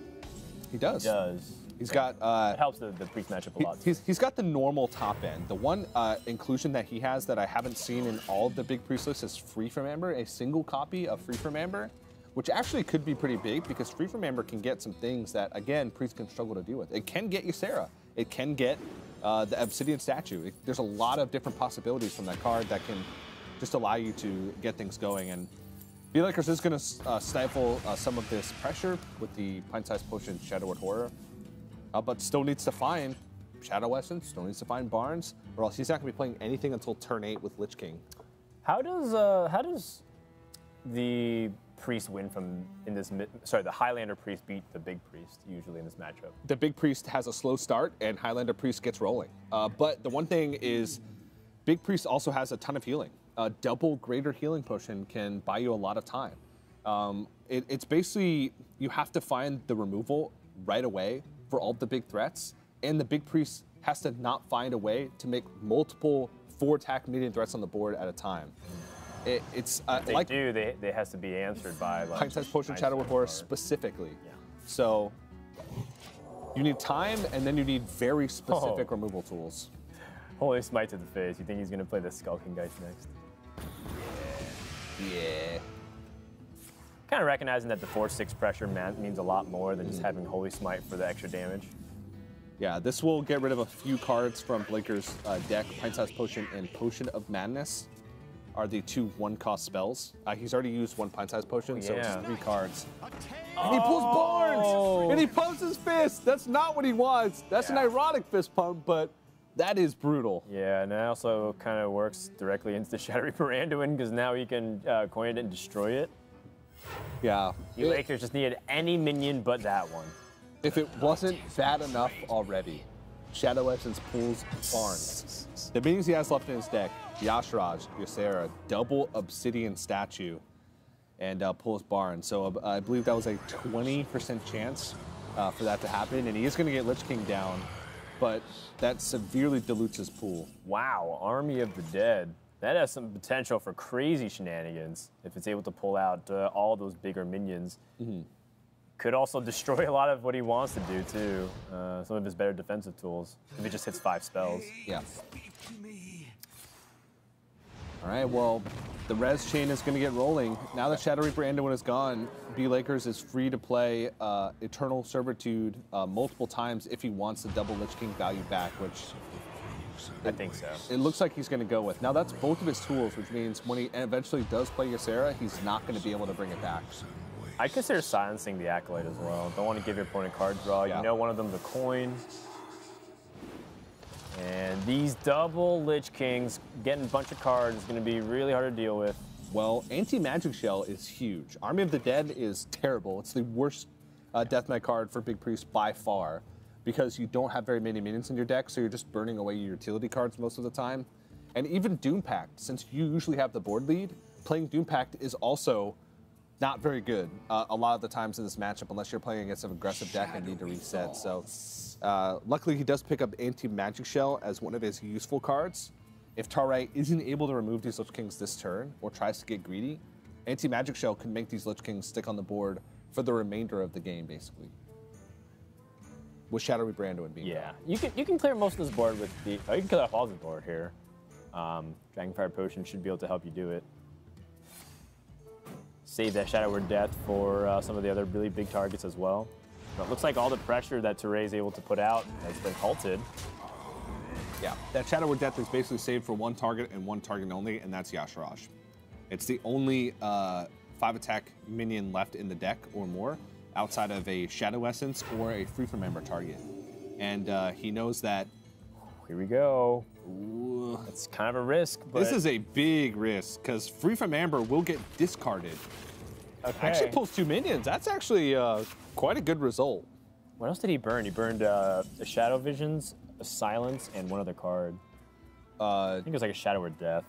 He does. He does. He's got. It helps the priest matchup a lot. He's got the normal top end. The one inclusion that he has that I haven't seen in all of the big priest lists is Free from Amber, a single copy of Free from Amber, which actually could be pretty big, because Free from Amber can get some things that, again, priests can struggle to deal with. It can get Ysera. It can get the Obsidian Statue. There's a lot of different possibilities from that card that can just allow you to get things going. And bLakers is going to stifle some of this pressure with the Pint-Sized Potion Shadowward Horror, but still needs to find Shadow Essence, still needs to find Barnes, or else he's not going to be playing anything until turn 8 with Lich King. How does the priest win the Highlander priest beat the big priest usually in this matchup? The big priest has a slow start and Highlander priest gets rolling. But the one thing is, big priest also has a ton of healing. Double greater healing potion can buy you a lot of time. It's basically, you have to find the removal right away for all the big threats, and the big priest has to not find a way to make multiple 4-attack minion threats on the board at a time. It's like they has to be answered by like Pint-Sized Potion, Shadowward Horror specifically. Yeah. So you need time, and then you need very specific removal tools. Holy Smite to the face. You think he's gonna play the Skulking Geist next? Yeah. Kind of recognizing that the 4/6 pressure means a lot more than just having Holy Smite for the extra damage. Yeah, this will get rid of a few cards from bLakers' deck. Pint-Sized Potion and Potion of Madness are the 2 1-cost spells. He's already used 1 Pint-Sized Potion, so it's 3 cards. And he pulls Barnes! And he pumps his fist! That's not what he wants. That's an ironic fist pump, but that is brutal. Yeah, and it also kind of works directly into the Shadow Reaper Anduin, because now he can coin it and destroy it. Yeah. bLakers just needed any minion but that one. If it wasn't bad enough already, Shadow Essence pulls Barnes. The minions he has left in his deck, Yashiraj, Ysera, double Obsidian Statue, and pulls Barnes. So I believe that was a 20% chance for that to happen, and he is going to get Lich King down, but that severely dilutes his pool. Wow, Army of the Dead. That has some potential for crazy shenanigans if it's able to pull out all those bigger minions. Could also destroy a lot of what he wants to do, too. Some of his better defensive tools, if it just hits 5 spells. Yeah. All right, well, the res chain is going to get rolling. Now that Shadow Reaper Anduin is gone, bLakers is free to play Eternal Servitude multiple times if he wants the double Lich King value back, which I think so. it looks like he's going to go with. Now, that's both of his tools, which means when he eventually does play Ysera, he's not going to be able to bring it back. I consider silencing the Acolyte as well. Don't want to give your opponent card draw. Yeah. You know one of them's a coin. And these double Lich Kings, getting a bunch of cards is going to be really hard to deal with. Well, Anti-Magic Shell is huge. Army of the Dead is terrible. It's the worst Death Knight card for Big Priest by far because you don't have very many minions in your deck, so you're just burning away your utility cards most of the time. And even Doom Pact, since you usually have the board lead, playing Doom Pact is also not very good a lot of the times in this matchup unless you're playing against an aggressive deck and need to reset. So luckily he does pick up Anti-Magic Shell as one of his useful cards. If Tarei isn't able to remove these Lich Kings this turn or tries to get greedy, Anti-Magic Shell can make these Lich Kings stick on the board for the remainder of the game, basically. With Shadow Reaper Anduin being Yeah, you can clear most of this board with the... Oh, you can clear off all the board here. Dragonfire Potion should be able to help you do it. Save that Shadow Word Death for some of the other really big targets as well. But it looks like all the pressure that Tarei is able to put out has been halted. Yeah, that Shadow Word Death is basically saved for one target and one target only, and that's Yashiraj. It's the only 5-attack minion left in the deck or more outside of a Shadow Essence or a Free From Ember target. And he knows that... Here we go. Ooh, It's kind of a risk, but... this is a big risk, because Free From Amber will get discarded. Okay. Actually pulls 2 minions. That's actually quite a good result. What else did he burn? He burned a Shadow Visions, a Silence, and one other card. I think it was like a Shadow Word Death.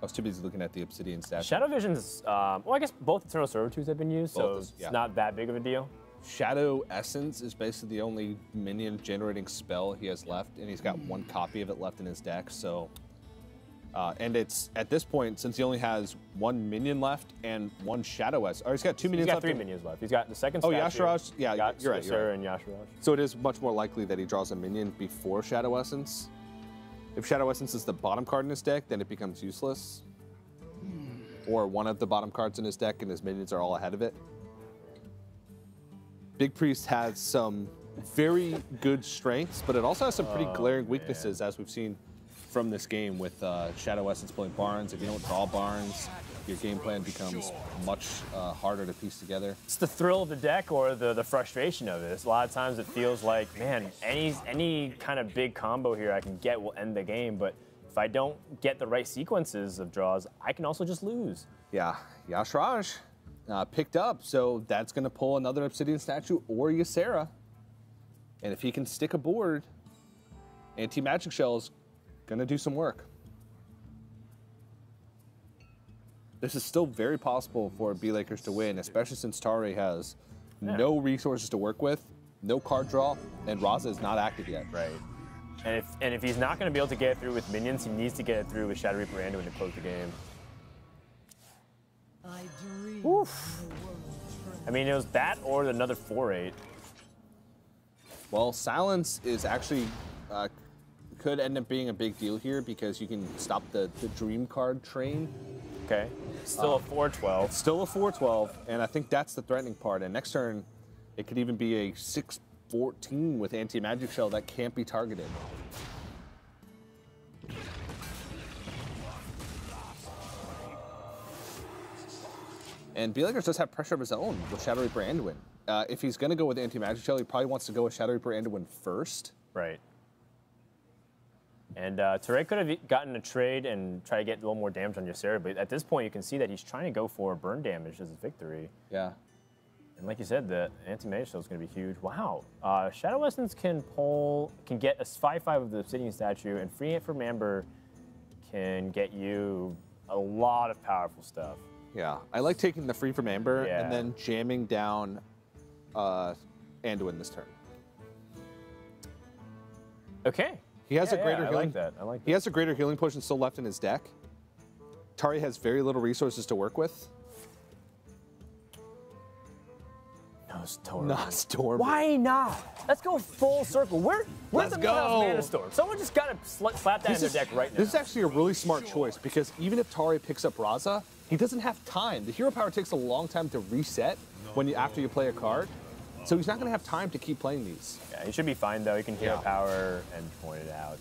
I was too busy looking at the Obsidian stats. Shadow Visions, well, I guess both Eternal Servitudes have been used, so Both, yeah. it's not that big of a deal. Shadow Essence is basically the only minion generating spell he has left, and he's got 1 copy of it left in his deck, so... and it's, at this point, since he only has 1 minion left and 1 Shadow Essence, or he's got 2 minions He's got left. 3 minions left. He's got the second Oh, statue. Yashiraj? Yeah, got you're right, you're right. and Yashiraj. So it is much more likely that he draws a minion before Shadow Essence. If Shadow Essence is the bottom card in his deck, then it becomes useless. Or one of the bottom cards in his deck and his minions are all ahead of it. Big Priest has some very good strengths, but it also has some pretty glaring weaknesses, as we've seen from this game with Shadow Essence pulling Barns. If you don't draw Barns, your game plan becomes much harder to piece together. It's the thrill of the deck or the frustration of it. A lot of times it feels like, man, any kind of big combo here I can get will end the game, but if I don't get the right sequences of draws, I can also just lose. Yeah, Yashiraj picked up, so that's going to pull another Obsidian statue or Ysera. And if he can stick a board, Anti-Magic Shell is going to do some work. This is still very possible for bLakers to win, especially since Tarei has no resources to work with, no card draw, and Raza is not active yet. Right. And if he's not going to be able to get it through with minions, he needs to get it through with Shadow Reaper Anduin to close the game. Oof. I mean, it was that or another 4-8. Well, Silence is actually could end up being a big deal here because you can stop the Dream card train. Okay. Still a 4-12. It's still a 4-12, and I think that's the threatening part. And next turn, it could even be a 6-14 with Anti-Magic Shell that can't be targeted. And bLakers does have pressure of his own with Shadow Reaper Anduin. If he's going to go with Anti-Magic Shell, he probably wants to go with Shadow Reaper Anduin first. Right. And Tarei could have gotten a trade and try to get a little more damage on Ysera, but at this point you can see that he's trying to go for burn damage as a victory. Yeah. And like you said, the anti-magic shell is going to be huge. Wow. Shadow Essence can get a 5/5 of the Obsidian statue, and Free From Amber can get you a lot of powerful stuff. Yeah, I like taking the free from Amber Yeah. and then jamming down Anduin this turn. Okay. He has a Yeah, greater I healing. like that. I like that. He has a greater healing potion still left in his deck. Tarei has very little resources to work with. No Storm. Not Storm. Why not? Let's go full circle. Where's Let's the Millhouse go. Mana Storm? Someone just got to slap that in their deck right now. This is actually a really smart choice because even if Tarei picks up Raza, he doesn't have time. The hero power takes a long time to reset after you play a card. So he's not going to have time to keep playing these. Yeah, he should be fine though. He can hero Yeah. power and point it out.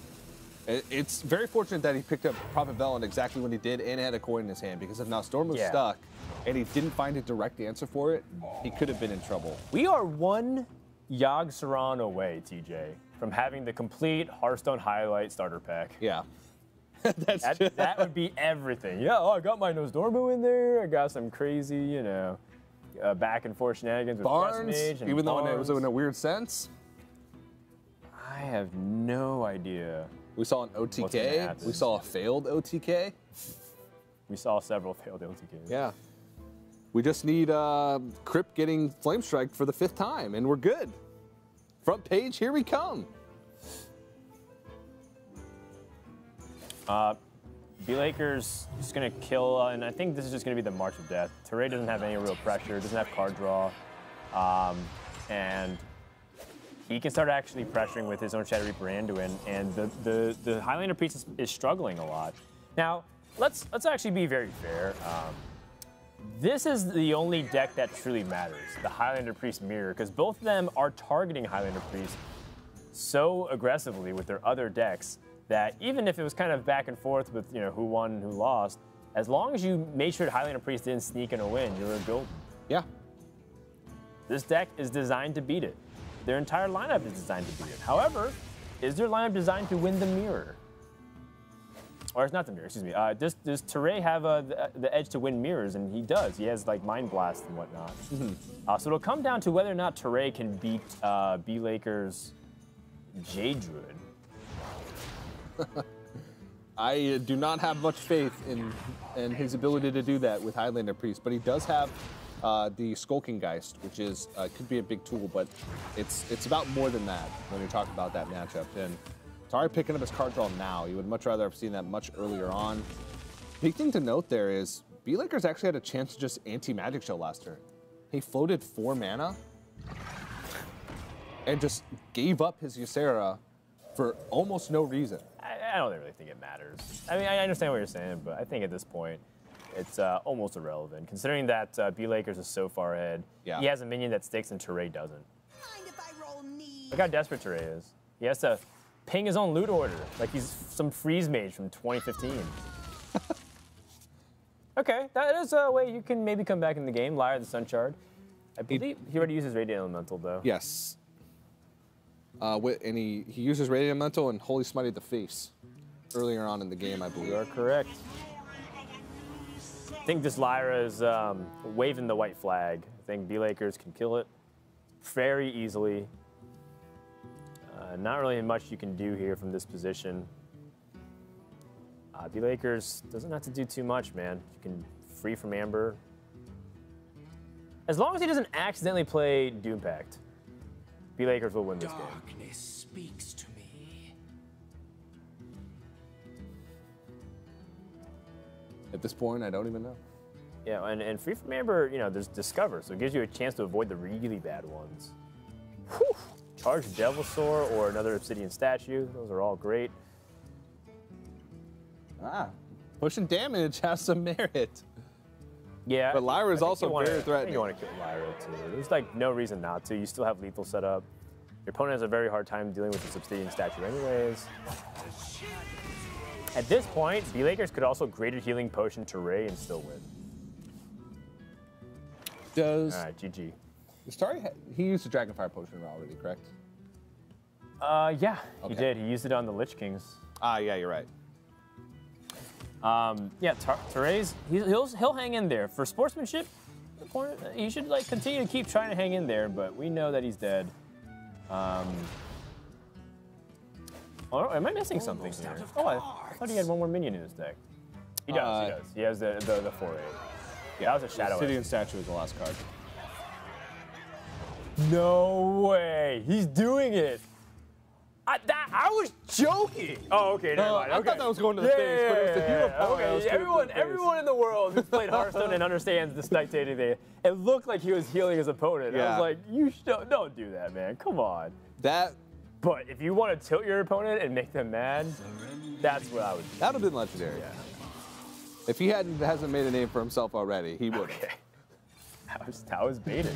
It's very fortunate that he picked up Prophet Velen exactly when he did and had a coin in his hand, because if now Storm was Yeah. stuck and he didn't find a direct answer for it, he could have been in trouble. We are one Yogg Saron away, TJ, from having the complete Hearthstone highlight starter pack. Yeah. That's That would be everything. Yeah, I got my Nosdormu in there. I got some crazy, back and forth shenanigans with Barnes, Mage and even though it was Barnes. in a weird sense. I have no idea. We saw an What's gonna OTK. happen? We saw a failed OTK. We saw several failed LTKs. Yeah. We just need Crypt getting Flame Strike for the 5th time, and we're good. Front page, here we come. bLakers is going to kill, and I think this is just going to be the March of Death. Tarei doesn't have any real pressure, doesn't have card draw, and he can start actually pressuring with his own Shadow Reaper Anduin, and the Highlander Priest is struggling a lot. Now, let's actually be very fair. This is the only deck that truly matters, the Highlander Priest Mirror, because both of them are targeting Highlander Priest so aggressively with their other decks that even if it was kind of back and forth with who won and who lost, as long as you made sure Highlander Priest didn't sneak in a win, you were golden. Yeah. This deck is designed to beat it. Their entire lineup is designed to beat it. However, is their lineup designed to win the mirror? Or it's not the mirror, excuse me. Does Tarei have the edge to win mirrors? And he does. He has like Mind Blast and whatnot. So it'll come down to whether or not Tarei can beat bLakers' Jade Druid. I do not have much faith in his ability to do that with Highlander Priest, but he does have the Skulking Geist, which is could be a big tool, but it's about more than that when you're talking about that matchup. And Tarei picking up his card draw now. You would much rather have seen that much earlier on. Big thing to note there is bLakers actually had a chance to just anti-Magic Show last turn. He floated 4 mana and just gave up his Ysera for almost no reason. I don't really think it matters. I mean, I understand what you're saying, but I think at this point, it's almost irrelevant, considering that bLakers is so far ahead. Yeah. He has a minion that sticks and Tarei doesn't. Mind if I roll knee? Look how desperate Tarei is. He has to ping his own loot order, like he's some freeze mage from 2015. Okay, that is a way you can maybe come back in the game. Lyre the Sunshard. I believe he already uses Radiant Elemental, though. Yes. And he uses Radiant Elemental and Holy Smite at the face earlier on in the game, I believe. You are correct. I think this Lyra is waving the white flag. I think bLakers can kill it very easily. Not really much you can do here from this position. bLakers doesn't have to do too much, man. You can free from Amber. As long as he doesn't accidentally play Doom Pact, bLakers will win this game. Darkness speaks to me. At this point, I don't even know. Yeah, and free from Amber, there's Discover, so it gives you a chance to avoid the really bad ones. Whew. Charge Devilsaur or another Obsidian Statue. Those are all great. Pushing damage has some merit. Yeah. But Lyra is I think also you wanna- very I think threatening. you want to kill Lyra too. There's like no reason not to. You still have lethal set up. Your opponent has a very hard time dealing with this Obsidian Statue anyways. At this point, bLakers could also Greater Healing Potion Tarei and still win. Does All right, GG. Tarei he used the Dragonfire Potion already, correct? Yeah, Okay. he did. He used it on the Lich Kings. Yeah, you're right. Yeah, Tarei's he'll hang in there for sportsmanship. He should continue to keep trying to hang in there, but we know that he's dead. Oh, am I missing something here? Oh, I thought he had one more minion in his deck. He does. He does. He has the 4/8. Yeah, that was a shadow. City and Statue was the last card. No way. He's doing it. I was joking. Oh, okay, never mind. I thought that was going to the face, but it was the hero power. Okay, everyone in the world who's played Hearthstone and understands the spectating thing, it looked like he was healing his opponent. I was like, you don't do that, man. Come on. That. But if you want to tilt your opponent and make them mad, that's what I would do. That would have been legendary. Yeah. If he hasn't made a name for himself already, he would. Okay. That was baited.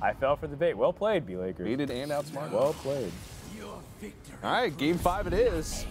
I fell for the bait. Well played, bLakers. Baited and outsmarted. Well played. All right, game 5 it is.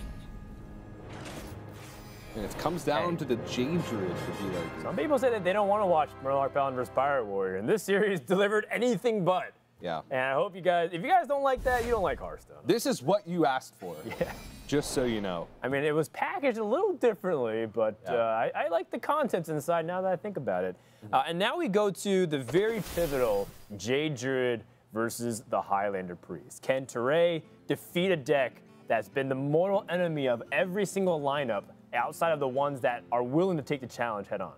And it comes down to the Jade Druid for bLakers. Some people say that they don't want to watch Murloc Paladin versus Pirate Warrior, and this series delivered anything but. Yeah. And I hope you guys, if you guys don't like that, you don't like Hearthstone. This is what you asked for. Yeah. Just so you know. I mean, it was packaged a little differently, but I like the contents inside now that I think about it. And now we go to the very pivotal Jade Druid versus the Highlander Priest. Can Tarei defeat a deck that's been the mortal enemy of every single lineup outside of the ones that are willing to take the challenge head on?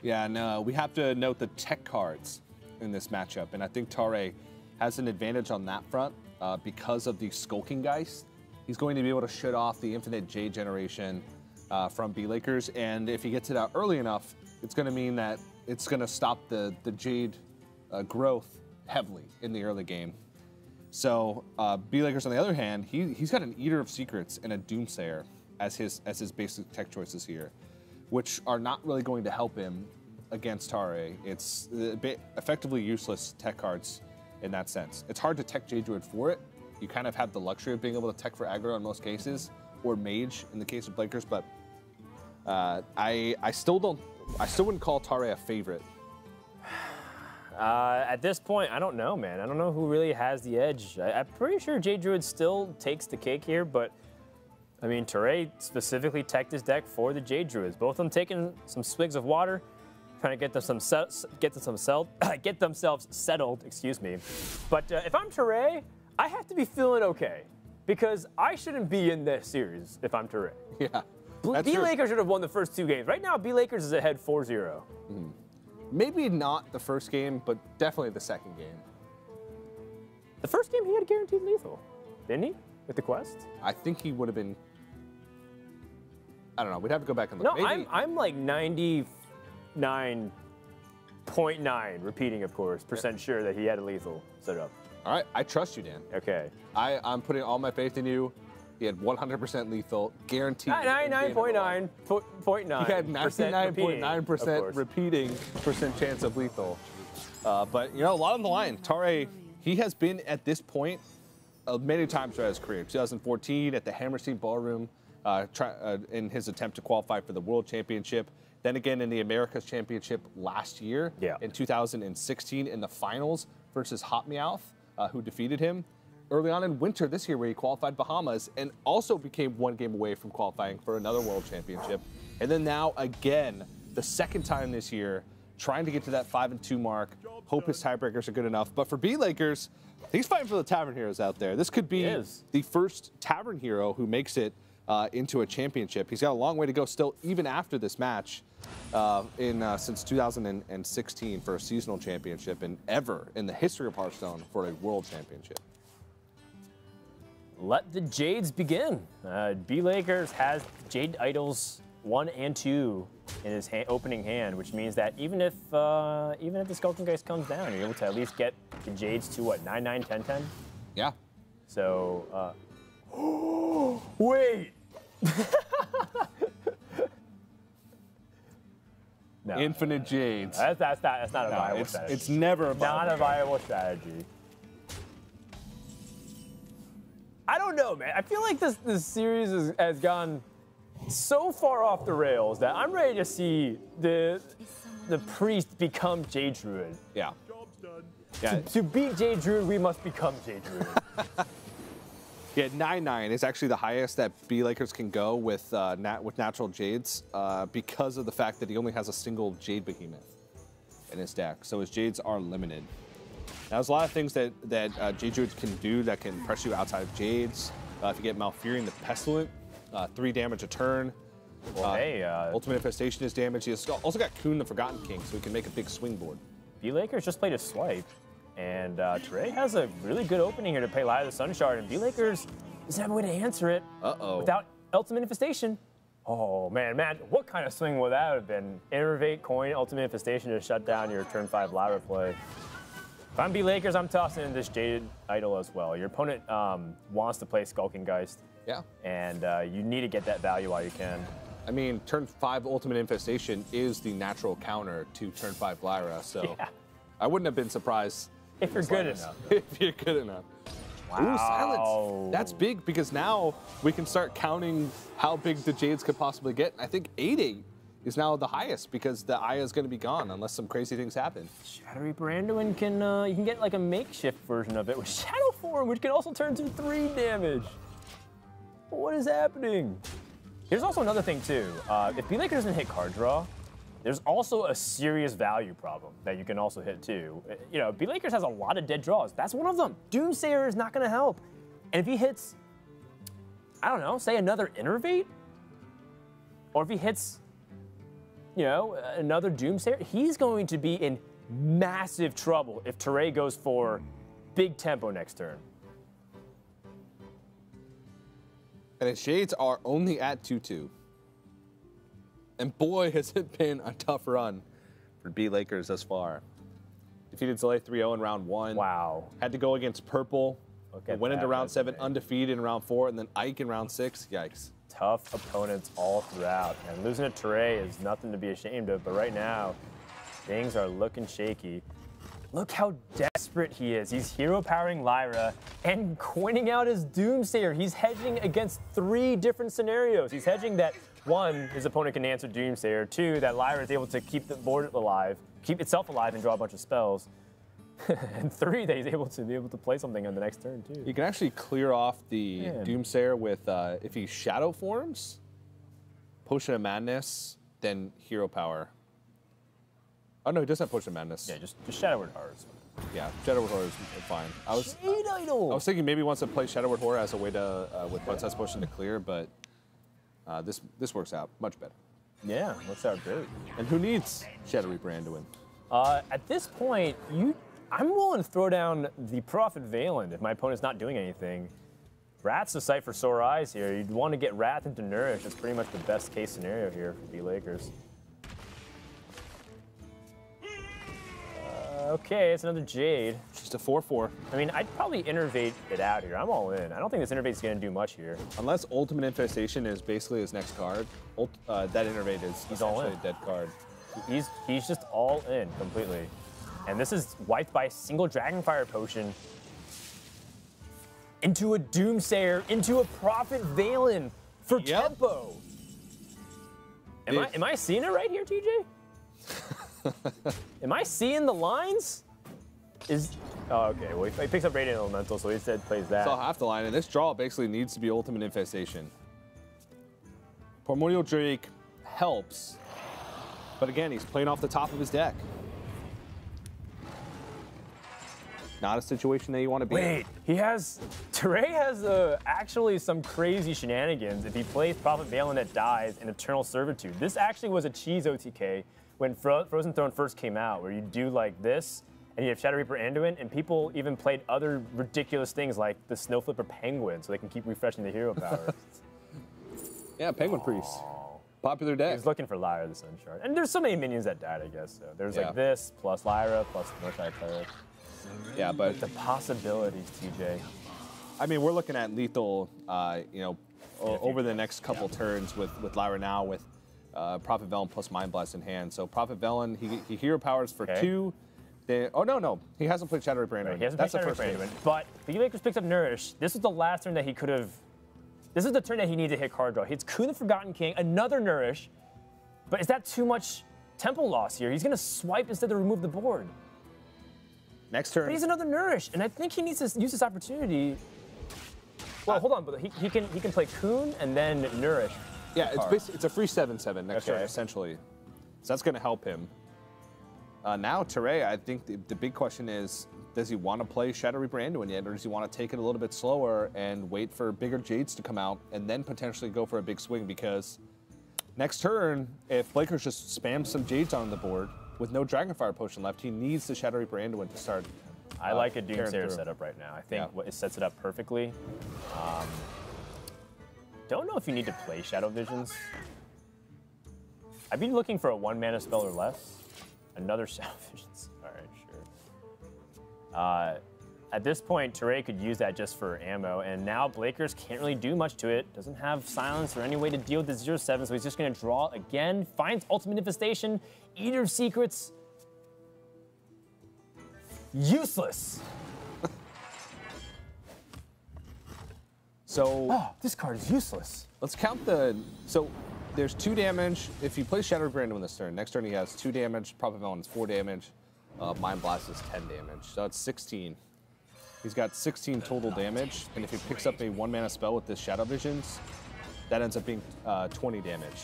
Yeah, no, we have to note the tech cards in this matchup, and I think Tarei has an advantage on that front because of the Skulking Geist. He's going to be able to shut off the Infinite Jade generation from bLakers, and if he gets it out early enough, it's going to mean that it's going to stop the Jade growth heavily in the early game. So bLakers, on the other hand, he's got an Eater of Secrets and a Doomsayer as his basic tech choices here, which are not really going to help him against Tarei. It's a bit effectively useless tech cards in that sense. It's hard to tech Jade Druid for it. You kind of have the luxury of being able to tech for aggro in most cases, or Mage in the case of bLakers, but I still wouldn't call Tarei a favorite. At this point, I don't know, man. I don't know who really has the edge. I'm pretty sure Jade Druid still takes the cake here, but I mean, Tarei specifically teched his deck for the Jade Druids. Both of them taking some swigs of water, trying to get themselves settled. Excuse me. But if I'm Tarei, I have to be feeling okay because I shouldn't be in this series if I'm Tarei. Yeah. bLakers should have won the first 2 games. Right now, bLakers is ahead 4-0. Maybe not the first game, but definitely the second game. The first game he had guaranteed lethal, didn't he? With the quest? I think he would have been. I don't know. We'd have to go back and No, look. Maybe. I'm like 99.9, repeating of course, % sure that he had a lethal set up. All right, I trust you, Dan. Okay. I'm putting all my faith in you. He had 100% lethal, guaranteed. 99.9. He had 99.9% repeating chance of lethal. But you know, a lot on the line. Tarei, he has been at this point many times throughout his career. 2014 at the Hammerstein Ballroom, in his attempt to qualify for the World Championship. Then again in the Americas Championship last year, in 2016 in the finals versus Hot Meowth, who defeated him. Early on in winter this year where he qualified Bahamas and also became 1 game away from qualifying for another World Championship. And then now again, the second time this year, trying to get to that 5-2 mark. Hope his tiebreakers are good enough. But for bLakers, he's fighting for the Tavern Heroes out there. This could be the first Tavern Hero who makes it into a championship. He's got a long way to go still, even after this match since 2016 for a seasonal championship and ever in the history of Hearthstone for a World Championship. Let the Jades begin. bLakers has Jade Idols 1 and 2 in his opening hand, which means that even if the Skulking Geist comes down, you're able to at least get the Jades to what, 9-9, 10-10? Yeah. So, wait. No, Infinite Jades. That's not a viable strategy. It's never not a viable strategy. I don't know, man. I feel like this series has gone so far off the rails that I'm ready to see the priest become Jade Druid. Yeah. To beat Jade Druid, we must become Jade Druid. Yeah, 9-9 is actually the highest that bLakers can go with natural Jades because of the fact that he only has a single Jade Behemoth in his deck. So his Jades are limited. Now, there's a lot of things that Jade Druids can do that can press you outside of Jades. If you get Malfurion the Pestilent, 3 damage a turn. Well, hey, Ultimate Infestation is damaged. He's also got Kuhn the Forgotten King, so he can make a big swing board. bLakers just played a swipe, and Tarei has a really good opening here to play Light of the Sun Shard, and bLakers doesn't have a way to answer it without Ultimate Infestation. Oh, man, what kind of swing would that have been? Innervate, coin, Ultimate Infestation to shut down your turn 5 Lyra play. If I'm bLakers, I'm tossing in this Jaded Idol as well. Your opponent wants to play Skulking Geist. Yeah. And you need to get that value while you can. I mean, turn 5 Ultimate Infestation is the natural counter to turn 5 Lyra, so Yeah. I wouldn't have been surprised. If you're good enough. If you're good enough. Wow. Ooh, silence. That's big because now we can start counting how big the Jades could possibly get. I think 8/8 is now the highest because the Aya is going to be gone unless some crazy things happen. Shadow Reaper Anduin can, you can get like a makeshift version of it with Shadow Form, which can also turn to 3 damage. What is happening? Here's also another thing too. If bLakers doesn't hit card draw, there's also a serious value problem that you can also hit too. You know, bLakers has a lot of dead draws. That's one of them. Doomsayer is not going to help. And if he hits, I don't know, say another Innervate, or if he hits, you know, another Doomsayer, he's going to be in massive trouble if Tarei goes for big tempo next turn. And his Shades are only at 2/2. And boy, has it been a tough run for bLakers thus far. Defeated Zelay 3-0 in round 1. Wow. Had to go against Purple. Went into round 7 resume. undefeated in round 4, and then Ike in round 6. Yikes. Tough opponents all throughout. And losing to Tarei is nothing to be ashamed of, but right now, things are looking shaky. Look how desperate he is. He's hero powering Lyra and coining out his Doomsayer. He's hedging against 3 different scenarios. He's hedging that 1, his opponent can answer Doomsayer. 2, that Lyra is able to keep the board alive, keep itself alive and draw a bunch of spells. And 3, that he's able to play something on the next turn too. You can actually clear off the Man. Doomsayer with, if he Shadow Forms, Potion of Madness, then Hero Power. Oh no, he does have Potion of Madness. Yeah, just Shadow Word Hearts. Yeah, Shadow Word Horror is fine. I was thinking maybe he wants to play Shadow Word Horror as a way to, with Princess Potion to clear, but this works out much better. Yeah, works out great. And who needs Shadow Reaper Anduin? At this point, I'm willing to throw down the Prophet Valen if my opponent's not doing anything. Wrath's a sight for sore eyes here. You'd want to get Wrath into Nourish. That's pretty much the best case scenario here for bLakers. Okay, it's another Jade. Just a 4/4. I mean, I'd probably Innervate it out here. I'm all in. I don't think this Innervate's going to do much here. Unless Ultimate Infestation is basically his next card, that Innervate is all essentially in. a dead card. He's just all in completely. And this is wiped by a single Dragonfire Potion into a Doomsayer, into a Prophet Valen for tempo. Am I seeing it right here, TJ? Am I seeing the lines? Oh, okay. Well, he picks up Radiant Elemental, so he said plays that. So half the line, and this draw basically needs to be Ultimate Infestation. Primordial Drake helps, but again, he's playing off the top of his deck. Not a situation that you want to be in. Wait, Tarei has actually some crazy shenanigans if he plays Prophet Valen that dies in Eternal Servitude. This actually was a cheese OTK when Frozen Throne first came out, where you do like this, and you have Shadow Reaper Anduin, and people even played other ridiculous things like the Snow Flipper Penguin, so they can keep refreshing the hero power. Yeah, Penguin Priest. Popular deck. He's looking for Lyra the Sun Shard. And there's so many minions that died, I guess. So there's like this, plus Lyra, plus Northside Cleric. Yeah, but the possibilities, TJ. I mean, we're looking at lethal, you know, over the next couple turns with Lyra now with Prophet Velen plus Mind Blast in hand. So Prophet Velen, he hero powers for 2. Oh no, he hasn't played Shadow Reaper Anduin. He hasn't That's played the Shadow first Reaper game. Anduin. But bLakers picks up Nourish. This was the last turn that he could have. This is the turn that he needed to hit card draw. He hits Kuhn the Forgotten King, another Nourish. But is that too much tempo loss here? He's going to swipe instead of remove the board. Next turn. But he's another Nourish, and I think he needs to use this opportunity. Well, hold on, but he can play Kuhn and then Nourish. Yeah, it's a free 7/7 next turn, essentially. So that's going to help him. Now, Tarei, I think the big question is, does he want to play Shadow Reaper Anduin yet, or does he want to take it a little bit slower and wait for bigger Jades to come out and then potentially go for a big swing? Because Next turn, if bLakers just spams some Jades on the board with no Dragonfire Potion left, he needs the Shadow Reaper Anduin to start. I like a Doomsayer setup right now. I think it sets it up perfectly. Don't know if you need to play Shadow Visions. I've been looking for a 1-mana spell or less. Another Shadow Visions. All right, sure. At this point, Tarei could use that just for ammo, and now bLakers can't really do much to it. Doesn't have silence or any way to deal with the 0/7, so he's just going to draw again. Finds Ultimate Infestation, Eater of Secrets. Useless. So this card is useless. let's count the. So there's 2 damage. If you play Shadow Reaper Anduin this turn, next turn he has 2 damage. Prophet Melon is 4 damage. Mind Blast is 10 damage. So it's 16. He's got 16 total damage, and if he picks up a 1-mana spell with this Shadow Visions, that ends up being 20 damage.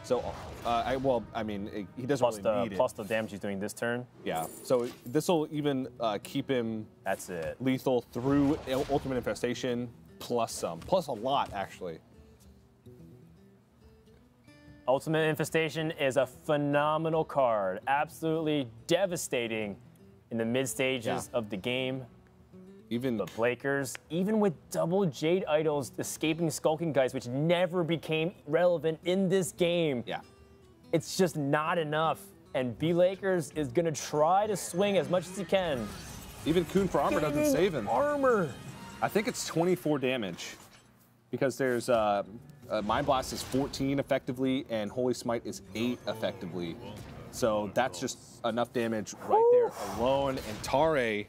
So, I mean, he doesn't really need it. Plus the damage he's doing this turn. Yeah. So this will even keep him. That's it. Lethal through Ultimate Infestation, plus some, plus a lot actually. Ultimate Infestation is a phenomenal card, absolutely devastating in the mid stages of the game. Even But bLakers, even with double Jade Idols, escaping Skulking Geist, which never became relevant in this game, it's just not enough. And bLakers is gonna try to swing as much as he can. Even Kun for Armor doesn't save him. Armor. I think it's 24 damage because there's Mind Blast is 14 effectively and Holy Smite is 8 effectively. So that's just enough damage right there alone. And Tarei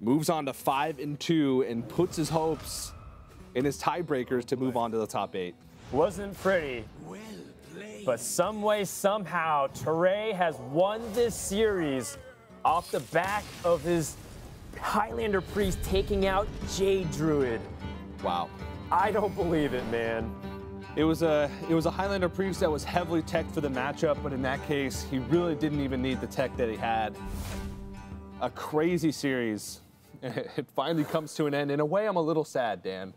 moves on to 5 and 2 and puts his hopes in his tiebreakers to move on to the top 8. Wasn't pretty, but some way, somehow, Tarei has won this series off the back of his Highlander Priest taking out Jade Druid. Wow. I don't believe it, man. It was a Highlander Priest that was heavily teched for the matchup, but in that case, he really didn't even need the tech that he had. A crazy series. It finally comes to an end. In a way, I'm a little sad, Dan.